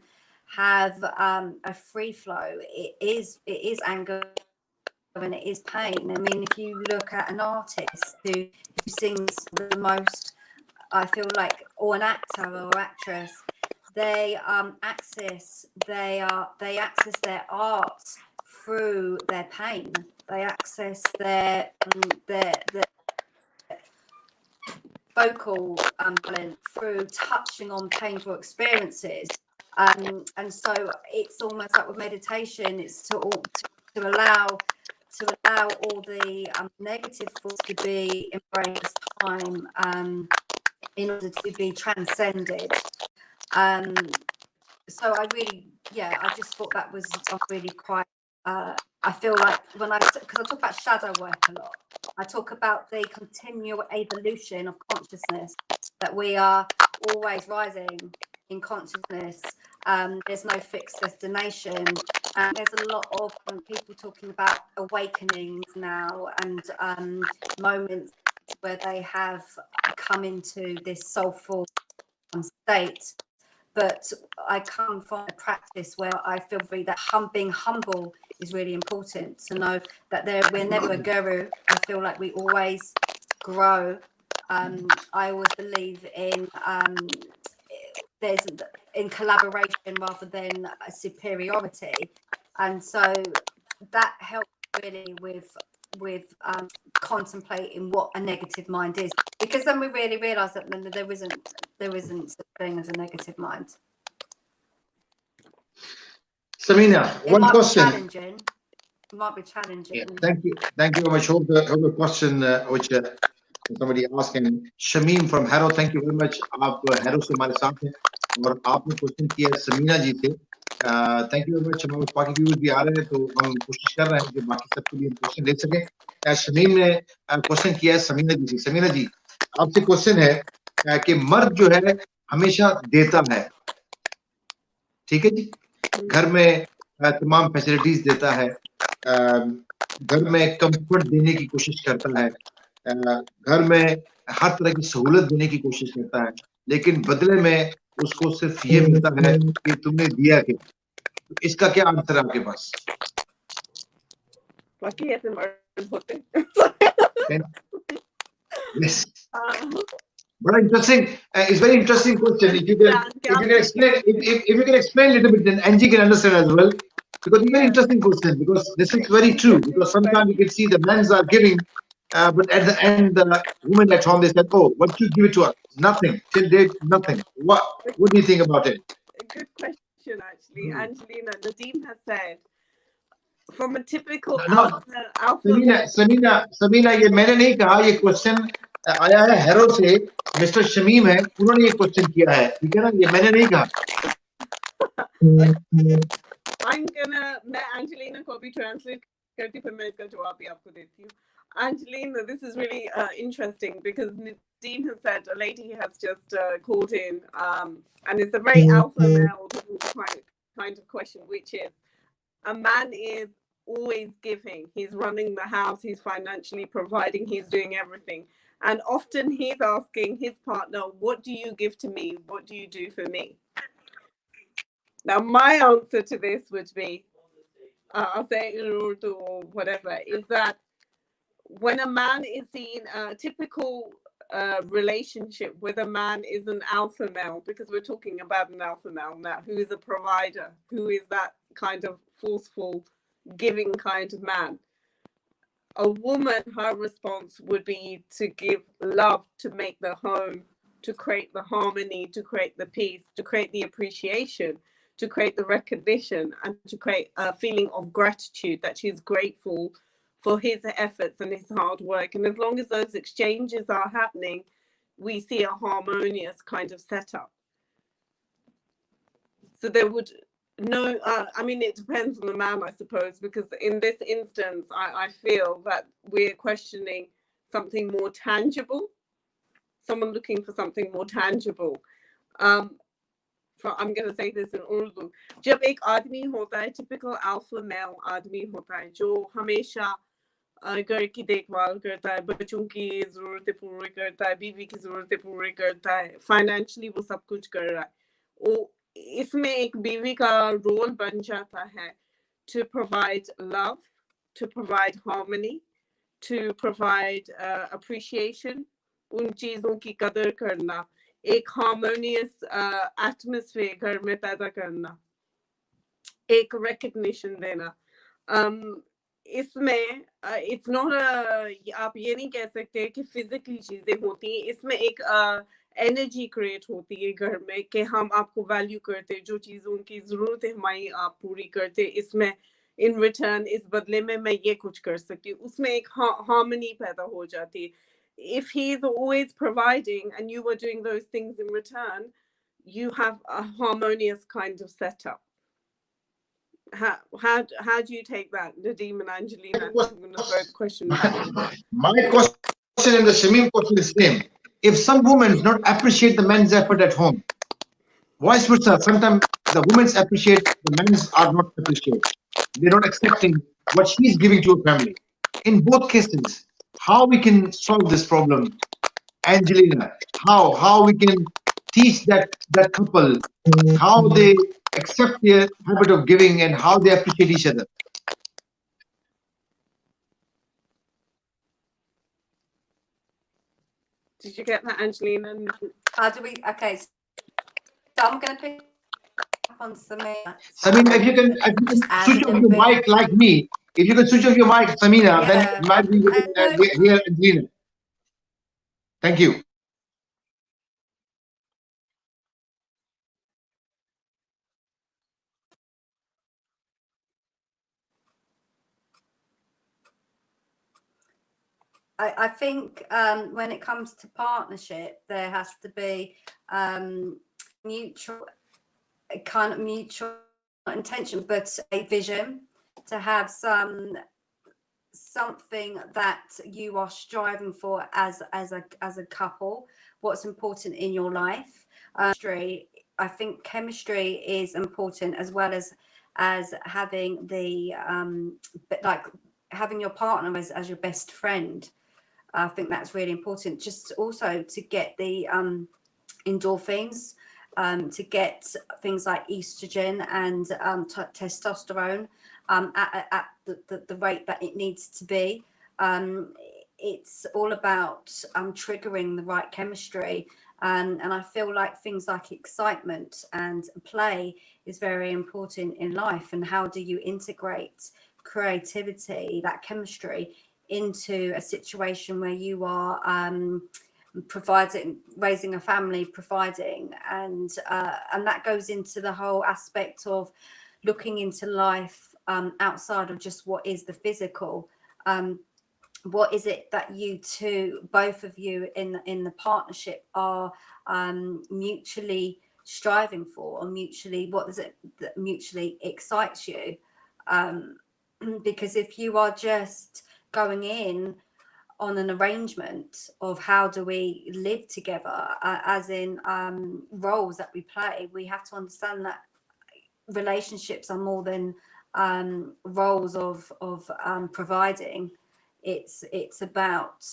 have a free flow. It is anger and it is pain. I mean, if you look at an artist who sings the most, I feel like, or an actor or actress, they access their art through their pain. They access their vocal talent through touching on painful experiences. And so it's almost like with meditation, it's to allow all the negative thoughts to be embraced time in order to be transcended. So I just thought that was really quite, I feel like because I talk about shadow work a lot, I talk about the continual evolution of consciousness, that we are always rising in consciousness. There's no fixed destination, and there's a lot of people talking about awakenings now and moments where they have come into this soulful state. But I come from a practice where I feel that being humble is really important, to know that we're never a guru. I feel like we always grow. I always believe in collaboration rather than a superiority, and so that helps really with contemplating what a negative mind is, because then we really realize that there isn't such thing as a negative mind. Samina, one question. It might be challenging. Yeah, thank you very much. Hope the question which somebody asking, Shamim from Harrow, thank you very much. आप Harrow से हमारे साथ हैं और आपने question किया समीना जी से thank you very much. हमारे बाकी व्यूअर्स भी आ रहे हैं, तो हम कोशिश कर रहे हैं कि बाकी सबके लिए क्वेश्चन ले सकें। शमीम ने क्वेश्चन किया है समीना जी से। समीना जी, आपसे क्वेश्चन है कि मर्द जो है हमेशा देता है, ठीक है जी, घर में तमाम फैसिलिटीज देता है, घर में कंफर्ट देने की कोशिश करता है, घर में हर तरह की सहूलत देने की कोशिश करता है, लेकिन बदले में उसको सिर्फ ये मिलता है कि तुमने दिया क्या। तो इसका क्या आंसर है आपके पास? बाकी ऐसे मर्द होते Yes. Very interesting. It's very interesting question. If you can explain a little bit, then Angie can understand as well. Because it's a very interesting question. Because this is very true. Because sometimes you can see the men's are giving, but at the end, the women at home they said, "Oh, what you give it to us? Nothing. Till date, nothing." What do you think about it? A good question, actually. Angelina, Nadeem has said, from a typical alpha Samina, ये मैंने नहीं कहा, ये question आया है हेरो से, mister Shamim है, उन्होंने ये क्वेश्चन किया है, ठीक है ना, ये मैंने नहीं कहा। मैं एंजेलिना को भी ट्रांसलेट करती, फिर मैं इसका जवाब भी आपको देती हूँ. Angelina, this is really interesting because Nadeem has said a lady has just called in, and it's a very alpha male kind of question, which is a man is always giving. He's running the house, he's financially providing, he's doing everything. And often he's asking his partner, what do you give to me? What do you do for me? Now, my answer to this would be, I'll say it in Urdu or whatever, is that when a man is seen, a typical relationship with a man is an alpha male, because we're talking about an alpha male now, who is a provider, who is that kind of forceful, giving kind of man. A woman, her response would be to give love, to make the home, to create the harmony, to create the peace, to create the appreciation, to create the recognition, and to create a feeling of gratitude that she's grateful for his efforts and his hard work. And as long as those exchanges are happening, we see a harmonious kind of setup. So there would I mean, it depends on the man, I suppose, because in this instance, I feel that we're questioning something more tangible, someone looking for something more tangible. I'm going to say this in Urdu. जब एक आदमी होता है, typical alpha male आदमी होता है, जो हमेशा घर की देखभाल करता है, बच्चों की जरूरतें पूरी करता है, बीवी की जरूरतें पूरी करता है, फाइनेंशियली वो सब कुछ कर रहा है, वो इसमें एक बीवी का रोल बन जाता है to provide love, to provide harmony, to provide appreciation, उन चीजों की कदर करना, एक harmonious atmosphere घर में पैदा करना, एक recognition देना. इसमें it's not आप ये नहीं कह सकते कि physically चीजें होती हैं, इसमें एक एनर्जी क्रिएट होती है घर में कि हम आपको वैल्यू करते, जो चीजों की जरूरत है हमारी आप पूरी करते, इसमें इन रिटर्न इस बदले में मैं ये कुछ कर सकती हूँ, उसमें एक हार्मनी पैदा हो जाती है. If he is always providing and you are doing those things in return, you have a harmonious kind of setup. How do you take that, Nadeem and Angelina? I'm going to throw the question back. My question and the Shamim question is the same. If some women don't appreciate the men's effort at home, vice versa, sometimes the women's appreciate, the men's are not appreciated. They're not accepting what she's giving to her family. In both cases, how we can solve this problem, Angelina? How we can teach that couple how they accept their habit of giving and how they appreciate each other? Did you get that, Angelina? How do we? Okay, so I'm going to pick up on Samina. Samina, if you can switch off your mic like me, if you can switch off your mic, Samina, then might be we can hear Angelina. Thank you. I think when it comes to partnership, there has to be mutual intention, but a vision, to have something that you are striving for as a couple, what's important in your life. I think chemistry is important, as well as having the like having your partner as your best friend. I think that's really important, just also to get the endorphins, to get things like estrogen and testosterone at the rate that it needs to be. It's all about triggering the right chemistry, and I feel like things like excitement and play is very important in life. And how do you integrate creativity, that chemistry, into a situation where you are providing, raising a family, providing, and that goes into the whole aspect of looking into life outside of just what is the physical. What is it that you two, both of you in the partnership, are mutually striving for, or mutually, what is it that mutually excites you? Because if you are just going in on an arrangement of how do we live together, as in roles that we play, we have to understand that relationships are more than roles of providing. It's about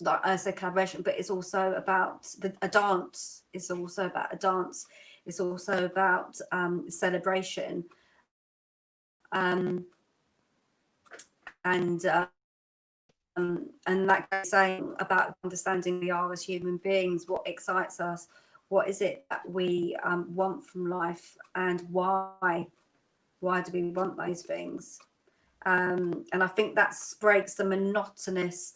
like I said, collaboration, but it's also about a dance. It's also about a dance. It's also about celebration. And that goes saying about understanding we are as human beings, what excites us, what is it that we want from life, and why do we want those things? And I think that breaks the monotonous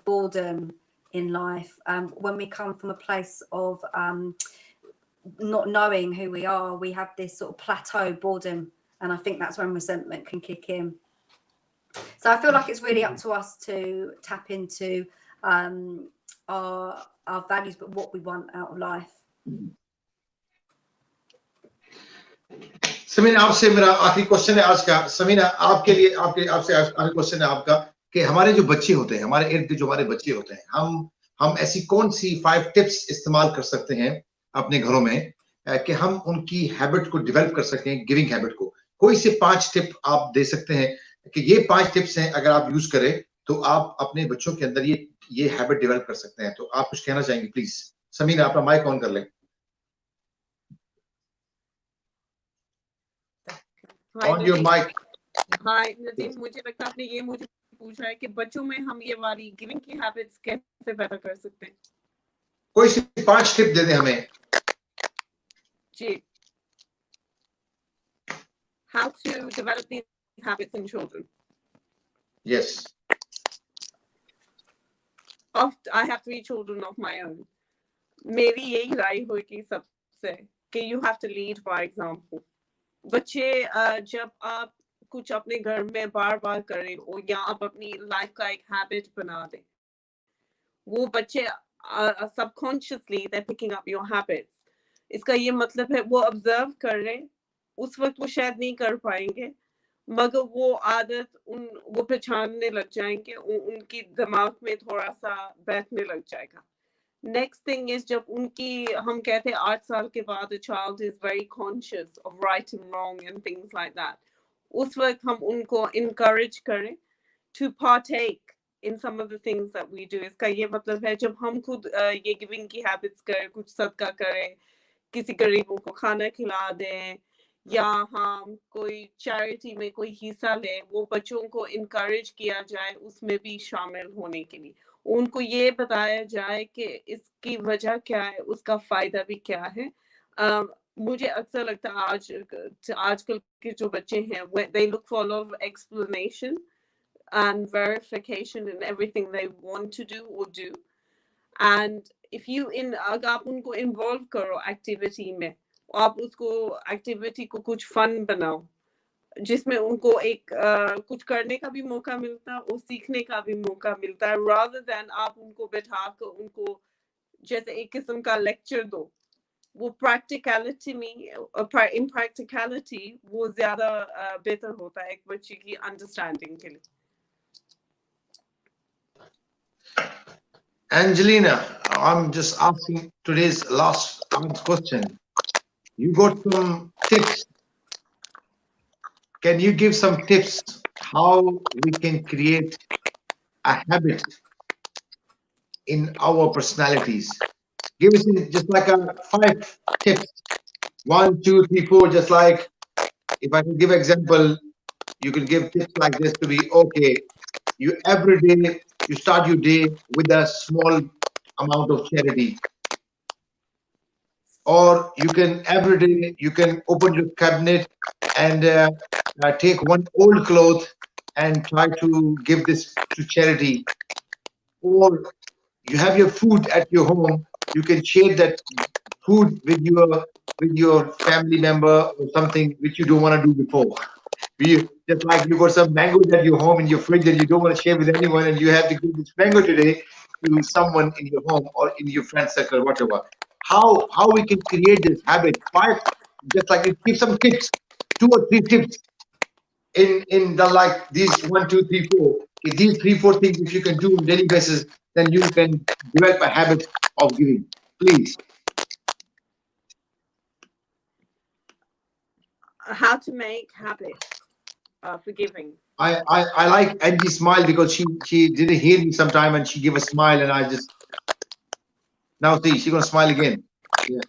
boredom in life, when we come from a place of not knowing who we are. We have this sort of plateau boredom, and I think that's when resentment can kick in. So I feel like it's really up to us to tap into our values, but what we want out of life. Samina, आपसे मेरा आखिरी question है आज का। समीना, आपके लिए आपसे आखिरी क्वेश्चन है आपका कि हमारे जो बच्चे होते हैं, हमारे इर्द गिर्द जो हमारे बच्चे होते हैं, हम ऐसी कौन सी 5 टिप्स इस्तेमाल कर सकते हैं अपने घरों में कि हम उनकी हैबिट को डेवलप कर सकें, गिविंग हैबिट को? कोई से 5 टिप आप दे सकते हैं कि ये 5 टिप्स हैं, अगर आप यूज करें तो आप अपने बच्चों के अंदर ये हैबिट डेवलप कर सकते हैं? तो आप कुछ कहना चाहेंगे प्लीज? समीना, अपना माइक ऑन कर लें। On your mic. Hi Nadeem, मुझे लगता है आपने ये मुझे पूछा है कि बच्चों में हम ये वाली गिविंग की हैबिट्स कैसे पैदा कर सकते हैं। कोई सी 5 टिप दे दे हमें जी। How to develop these habits in children? Yes. I have 3 children of my own. मेरी यही राय होगी सबसे कि you have to lead by example. बच्चे जब आप कुछ अपने घर में बार-बार करें और या आप अपनी लाइफ का एक हैबिट बना दें, वो बच्चे subconsciously they're picking up your habits. इसका ये मतलब है वो ऑब्जर्व कर रहे हैं, उस वक्त वो शायद नहीं कर पाएंगे, मगर वो आदत वो पहचानने लग जाएंगे, उनकी दिमाग में थोड़ा सा बैठने लग जाएगा। Next thing is जब उनकी हम कहते हैं 8 साल के बाद a child is very conscious of right and wrong and things like that. उस वक्त हम उनको encourage करें to partake in some of the things that we do. इसका ये मतलब है जब हम खुद ये giving की habits करें, कुछ सदका करें, किसी गरीबों को खाना खिला दें, या हम कोई चैरिटी में कोई हिस्सा ले, वो बच्चों को encourage किया जाए उसमें भी शामिल होने के लिए, उनको ये बताया जाए कि इसकी वजह क्या है, उसका फायदा भी क्या है। मुझे अक्सर लगता है आजकल के जो बच्चे हैं, they look for a lot of explanation and verification in everything they want to do or do. And if you अगर आप उनको involve करो activity में, आप उसको activity को कुछ fun बनाओ, जिसमें उनको एक कुछ करने का भी मौका मिलता है और सीखने का भी मौका मिलता है, rather than आप उनको बैठा कर उनको जैसे एक किस्म का लेक्चर दो वो practicality में in practicality वो ज़्यादा बेहतर होता है एक बच्चे की understanding के लिए. Angelina, I'm just asking today's last question. You got some tips. Can you give some tips how we can create a habit in our personalities? Give us just like a 5 tips. 1, 2, 3, 4. Just like if I can give example, you can give tips like this to be okay. You every day you start your day with a small amount of charity, or you can every day you can open your cabinet and take one old cloth and try to give this to charity, or you have your food at your home, you can share that food with your family member or something which you don't want to do before. Just like you got some mangoes at your home in your fridge and you don't want to share with anyone, and you have to give this mango today to someone in your home or in your friend circle, whatever. How we can create this habit? 5, just like it, give some tips, 2 or 3 tips in the like these 1, 2, 3, 4. If these 3, 4 things if you can do on daily basis, then you can develop a habit of giving. Please. How to make habit for giving. I like Angie's smile because she didn't hear me sometime and she gave a smile and I just now see she's gonna smile again. Yeah.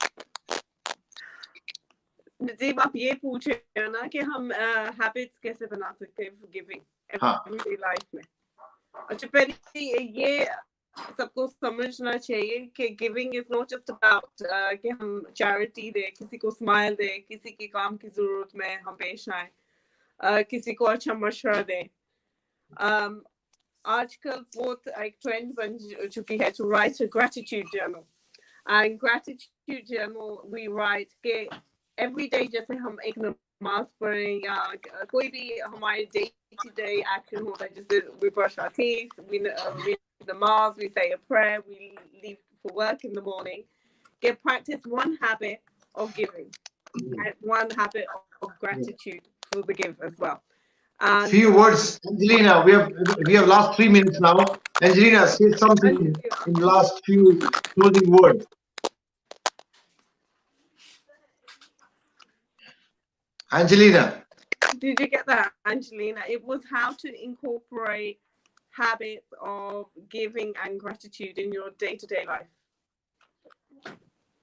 Najeeb आप ये पूछे हैं ना कि हम habits कैसे बना सकते हैं for giving everyday life में. अच्छा पहले ये सबको समझना चाहिए कि giving is not just about कि हम चैरिटी दे, किसी को स्माइल दे, किसी के काम की जरूरत में हम पेश आए, किसी को अच्छा मशवरा दे. आजकल बहुत एक ट्रेंड बन चुकी है to write a gratitude journal. And gratitude journal we write के every day जैसे हम एक नमाज पढ़ें या कोई भी हमारे day to day action होता है, जैसे we brush our teeth, we namaz, we say a prayer, we leave for work in the morning. Get practice one habit of giving and one habit of gratitude for the give as well. And few words, Angelina. We have last 3 minutes now. Angelina, say something in the last few closing words. Angelina. Did you get that, Angelina? It was how to incorporate habits of giving and gratitude in your day-to-day life.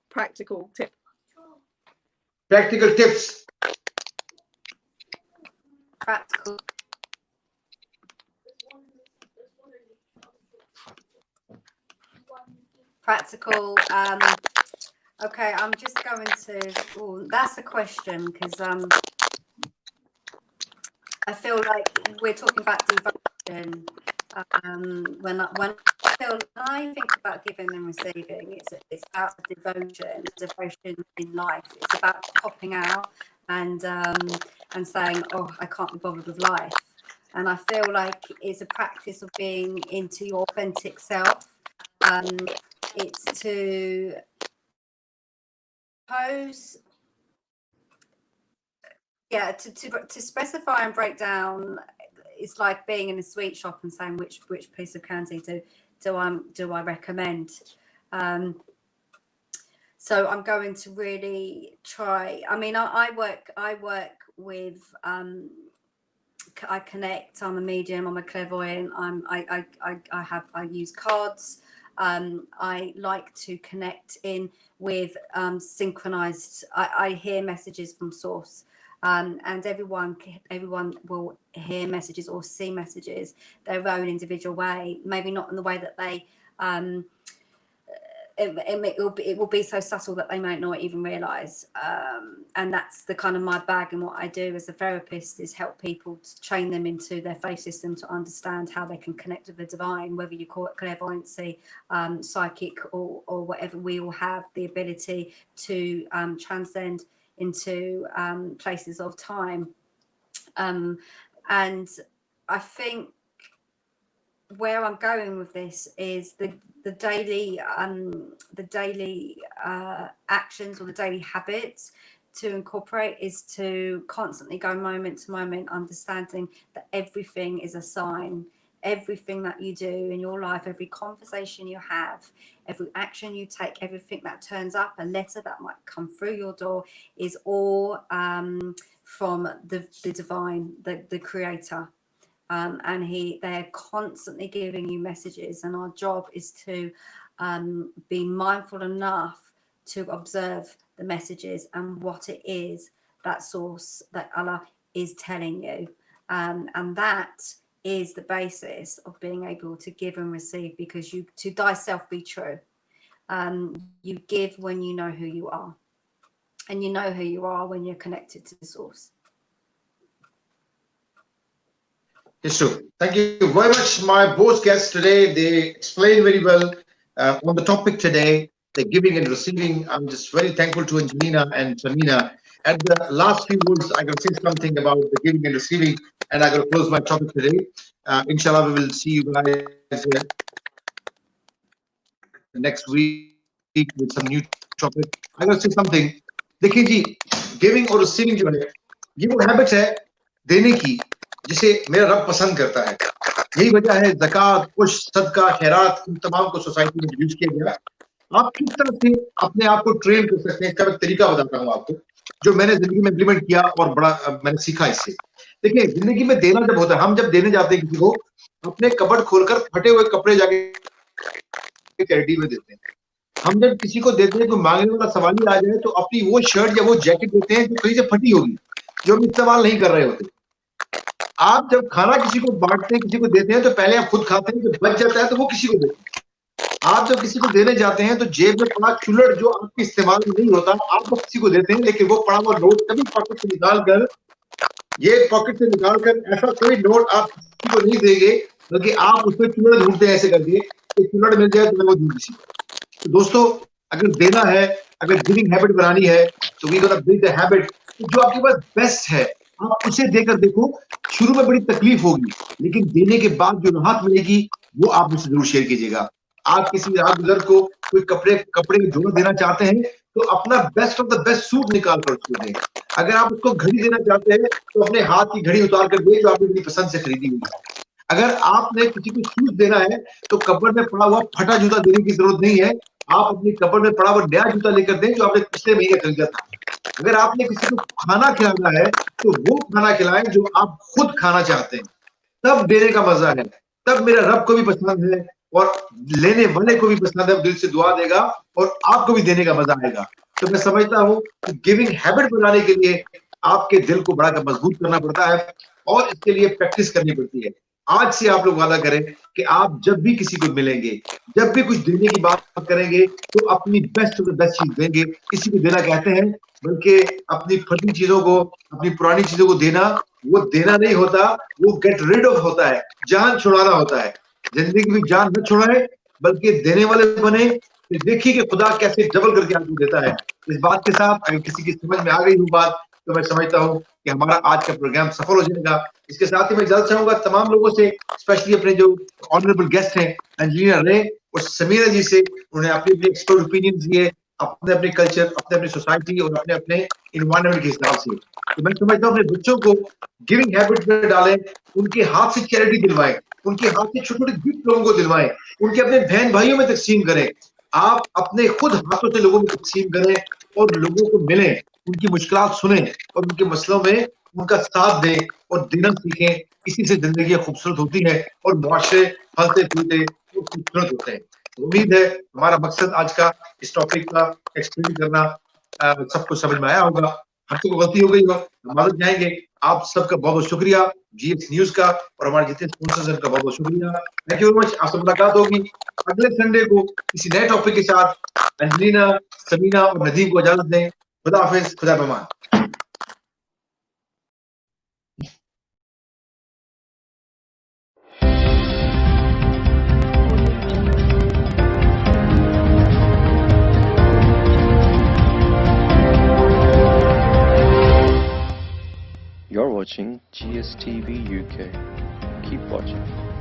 Practical tip. Practical tips. Practical. Practical. Okay, I'm just going to. Oh, that's a question because I feel like we're talking about devotion. When I think about giving and receiving, it's about devotion in life. It's about copping out and saying, "Oh, I can't be bothered with life." And I feel like it's a practice of being into your authentic self. It's to pose. Yeah, to specify and break down, it's like being in a sweet shop and saying which piece of candy do I recommend. So I'm going to really try. I mean, I work with. I connect. I'm a medium. I'm a clairvoyant. I use cards. I like to connect in with synchronized. I hear messages from source. And everyone will hear messages or see messages their own individual way. Maybe not in the way that they. It will be so subtle that they might not even realize. And that's the kind of my bag, and what I do as a therapist is help people to train them into their faith system to understand how they can connect with the divine, whether you call it clairvoyancy, psychic, or whatever. We all have the ability to transcend into places of time. And I think where I'm going with this is the daily actions or the daily habits to incorporate is to constantly go moment to moment, understanding that everything is a sign. Everything that you do in your life, every conversation you have, every action you take, everything that turns up, a letter that might come through your door, is all from the divine, the creator. And they're constantly giving you messages, and our job is to be mindful enough to observe the messages and what it is that source, that Allah is telling you, and that is the basis of being able to give and receive, because you, to thyself be true, you give when you know who you are, and you know who you are when you're connected to the source. It's true. Thank you very much, my both guests today. They explained very well on the topic today, the giving and receiving. I'm just very thankful to Angelina and Samina. At the last few words, I can say something about the giving and receiving, and I'm going to close my topic today. Inshallah, we will see you guys next week with some new topic. I'm going to say something. देखिए जी, giving और receiving जो है, ये वो habit है देने की जिसे मेरा रब पसंद करता है। यही वजह है ज़कात, कुश, सदका, खैरात, इन तमाम को सोसाइटी में यूज किया गया। आप किस तरह से अपने आप को ट्रेन कर सकते हैं, इसका एक तरीका बताता हूँ आपको, जो मैंने जिंदगी में इम्प्लीमेंट किया और बड़ा मैंने सीखा इससे। देखिए, जिंदगी में देना जब होता है, हम जब देने जाते हैं किसी को, अपने कबर्ड खोलकर फटे हुए कपड़े जाके चैरिटी में देते हैं। हम जब किसी को देते हैं, कोई मांगने वाला सवाल ही आ जाए, तो अपनी वो शर्ट या वो जैकेट देते हैं जो कहीं से फटी होगी, जो हम इस्तेमाल नहीं कर रहे होते। आप जब खाना किसी को बांटते हैं, किसी को देते हैं, तो पहले आप खुद खाते हैं, जब बच जाता है तो वो किसी को देते हैं। आप जब किसी को देने जाते हैं तो जेब में पड़ा चुल्लड़ जो आपके इस्तेमाल में नहीं होता, आप वो किसी को देते हैं, लेकिन वो पड़ा हुआ नोट कभी पॉकेट से निकालकर, ये पॉकेट से निकालकर ऐसा कोई नोट आप किसी को नहीं देंगे, बल्कि आप उसमें चुल्लड़ ढूंढते हैं ऐसे करके कि चुल्लड़ मिल जाए तो मैं वो दूं किसी को। तो दोस्तों, अगर देना है, अगर गिविंग हैबिट बनानी है, तो we gonna build the habit. जो आपके पास बेस्ट है, आप उसे देकर देखो। शुरू में बड़ी तकलीफ होगी, लेकिन देने के बाद जो राहत मिलेगी वो आप मुझसे जरूर शेयर कीजिएगा। आप किसी राहगुजर को कोई कपड़े जोड़ देना चाहते हैं, तो अपना best of the best suit निकाल कर उसको दें। अगर आप उसको घड़ी देना चाहते हैं, तो अपने हाथ की घड़ी उतार कर दें जो आपने अपनी पसंद से खरीदी हुई। अगर आपने किसी को शूज देना है, तो कपड़ में पड़ा हुआ फटा जूता देने की जरूरत नहीं है। आप अपनी कपड़ में पड़ा हुआ नया जूता लेकर दें जो आपने पिछले महीने खरीदा था। अगर आपने किसी को खाना खिलाना है, तो वो खाना खिलाएं जो आप खुद खाना चाहते हैं। तब देने का मजा है, तब मेरा रब को भी पसंद है और लेने वाले को भी पसंद है, दिल से दुआ देगा और आपको भी देने का मजा आएगा। तो मैं समझता हूँ कि गिविंग हैबिट बनाने के लिए आपके दिल को बड़ा मजबूत करना पड़ता है और इसके लिए प्रैक्टिस करनी पड़ती है। आज से आप लोग वादा करें कि आप जब भी किसी को मिलेंगे, जब भी कुछ देने की बात करेंगे, तो अपनी बेस्ट ऑफ द बेस्ट चीज देंगे। किसी को देना कहते हैं, बल्कि अपनी फटी चीजों को, अपनी पुरानी चीजों को देना, वो देना नहीं होता, वो गेट रिड ऑफ होता है, जान छुड़ाना होता है। जिंदगी में जान न छुड़ाए, बल्कि देने वाले बने। तो देखिए कि खुदा कैसे डबल करके आपको देता है। इस बात के साथ अगर किसी की समझ में आ गई वो बात, तो मैं समझता हूँ कि हमारा आज का प्रोग्राम सफल हो जाएगा। इसके साथ ही मैं इजाजत चाहूंगा तमाम लोगों से, स्पेशली अपने जो ऑनरेबल गेस्ट हैं एंजेलिना रे और समीना जी से। उन्हें अपने अपने एक्सपर्ट ओपिनियन दिए, अपने अपने कल्चर, अपने अपने सोसाइटी और अपने अपने इन्वायरमेंट के हिसाब से। तो मैं समझता हूँ अपने बच्चों को गिविंग हैबिट में डालें, उनके हाथ से चैरिटी दिलवाएं, उनके हाथ से छोटे छोटे गिफ्ट लोगों को दिलवाएं, उनके अपने बहन भाइयों में तकसीम करें। आप अपने खुद हाथों से लोगों में तकसीम करें और लोगों को मिलें, उनकी मुश्किलात सुने और उनके मसलों में उनका साथ दें और देना सीखें। इसी से जिंदगी खूबसूरत होती है और मुआशरे फलते फूलते खूबसूरत होते हैं। उम्मीद है हमारा मकसद आज का इस टॉपिक का एक्सप्लेन करना सबको समझ में आया होगा। हमसे कोई गलती हो गई हो, हम माफी चाहेंगे। आप सबका बहुत बहुत शुक्रिया, जीएक्स न्यूज का और हमारे जितने स्पॉन्सर्स हैं उनका बहुत बहुत शुक्रिया। Thank you very much. आपसे मुलाकात होगी अगले संडे को किसी नए टॉपिक के साथ। एंजेलिना, समीना और नदीम को इजाजत दें। खुदा हाफिज, खुदा पमान। You're watching GSTV UK. Keep watching.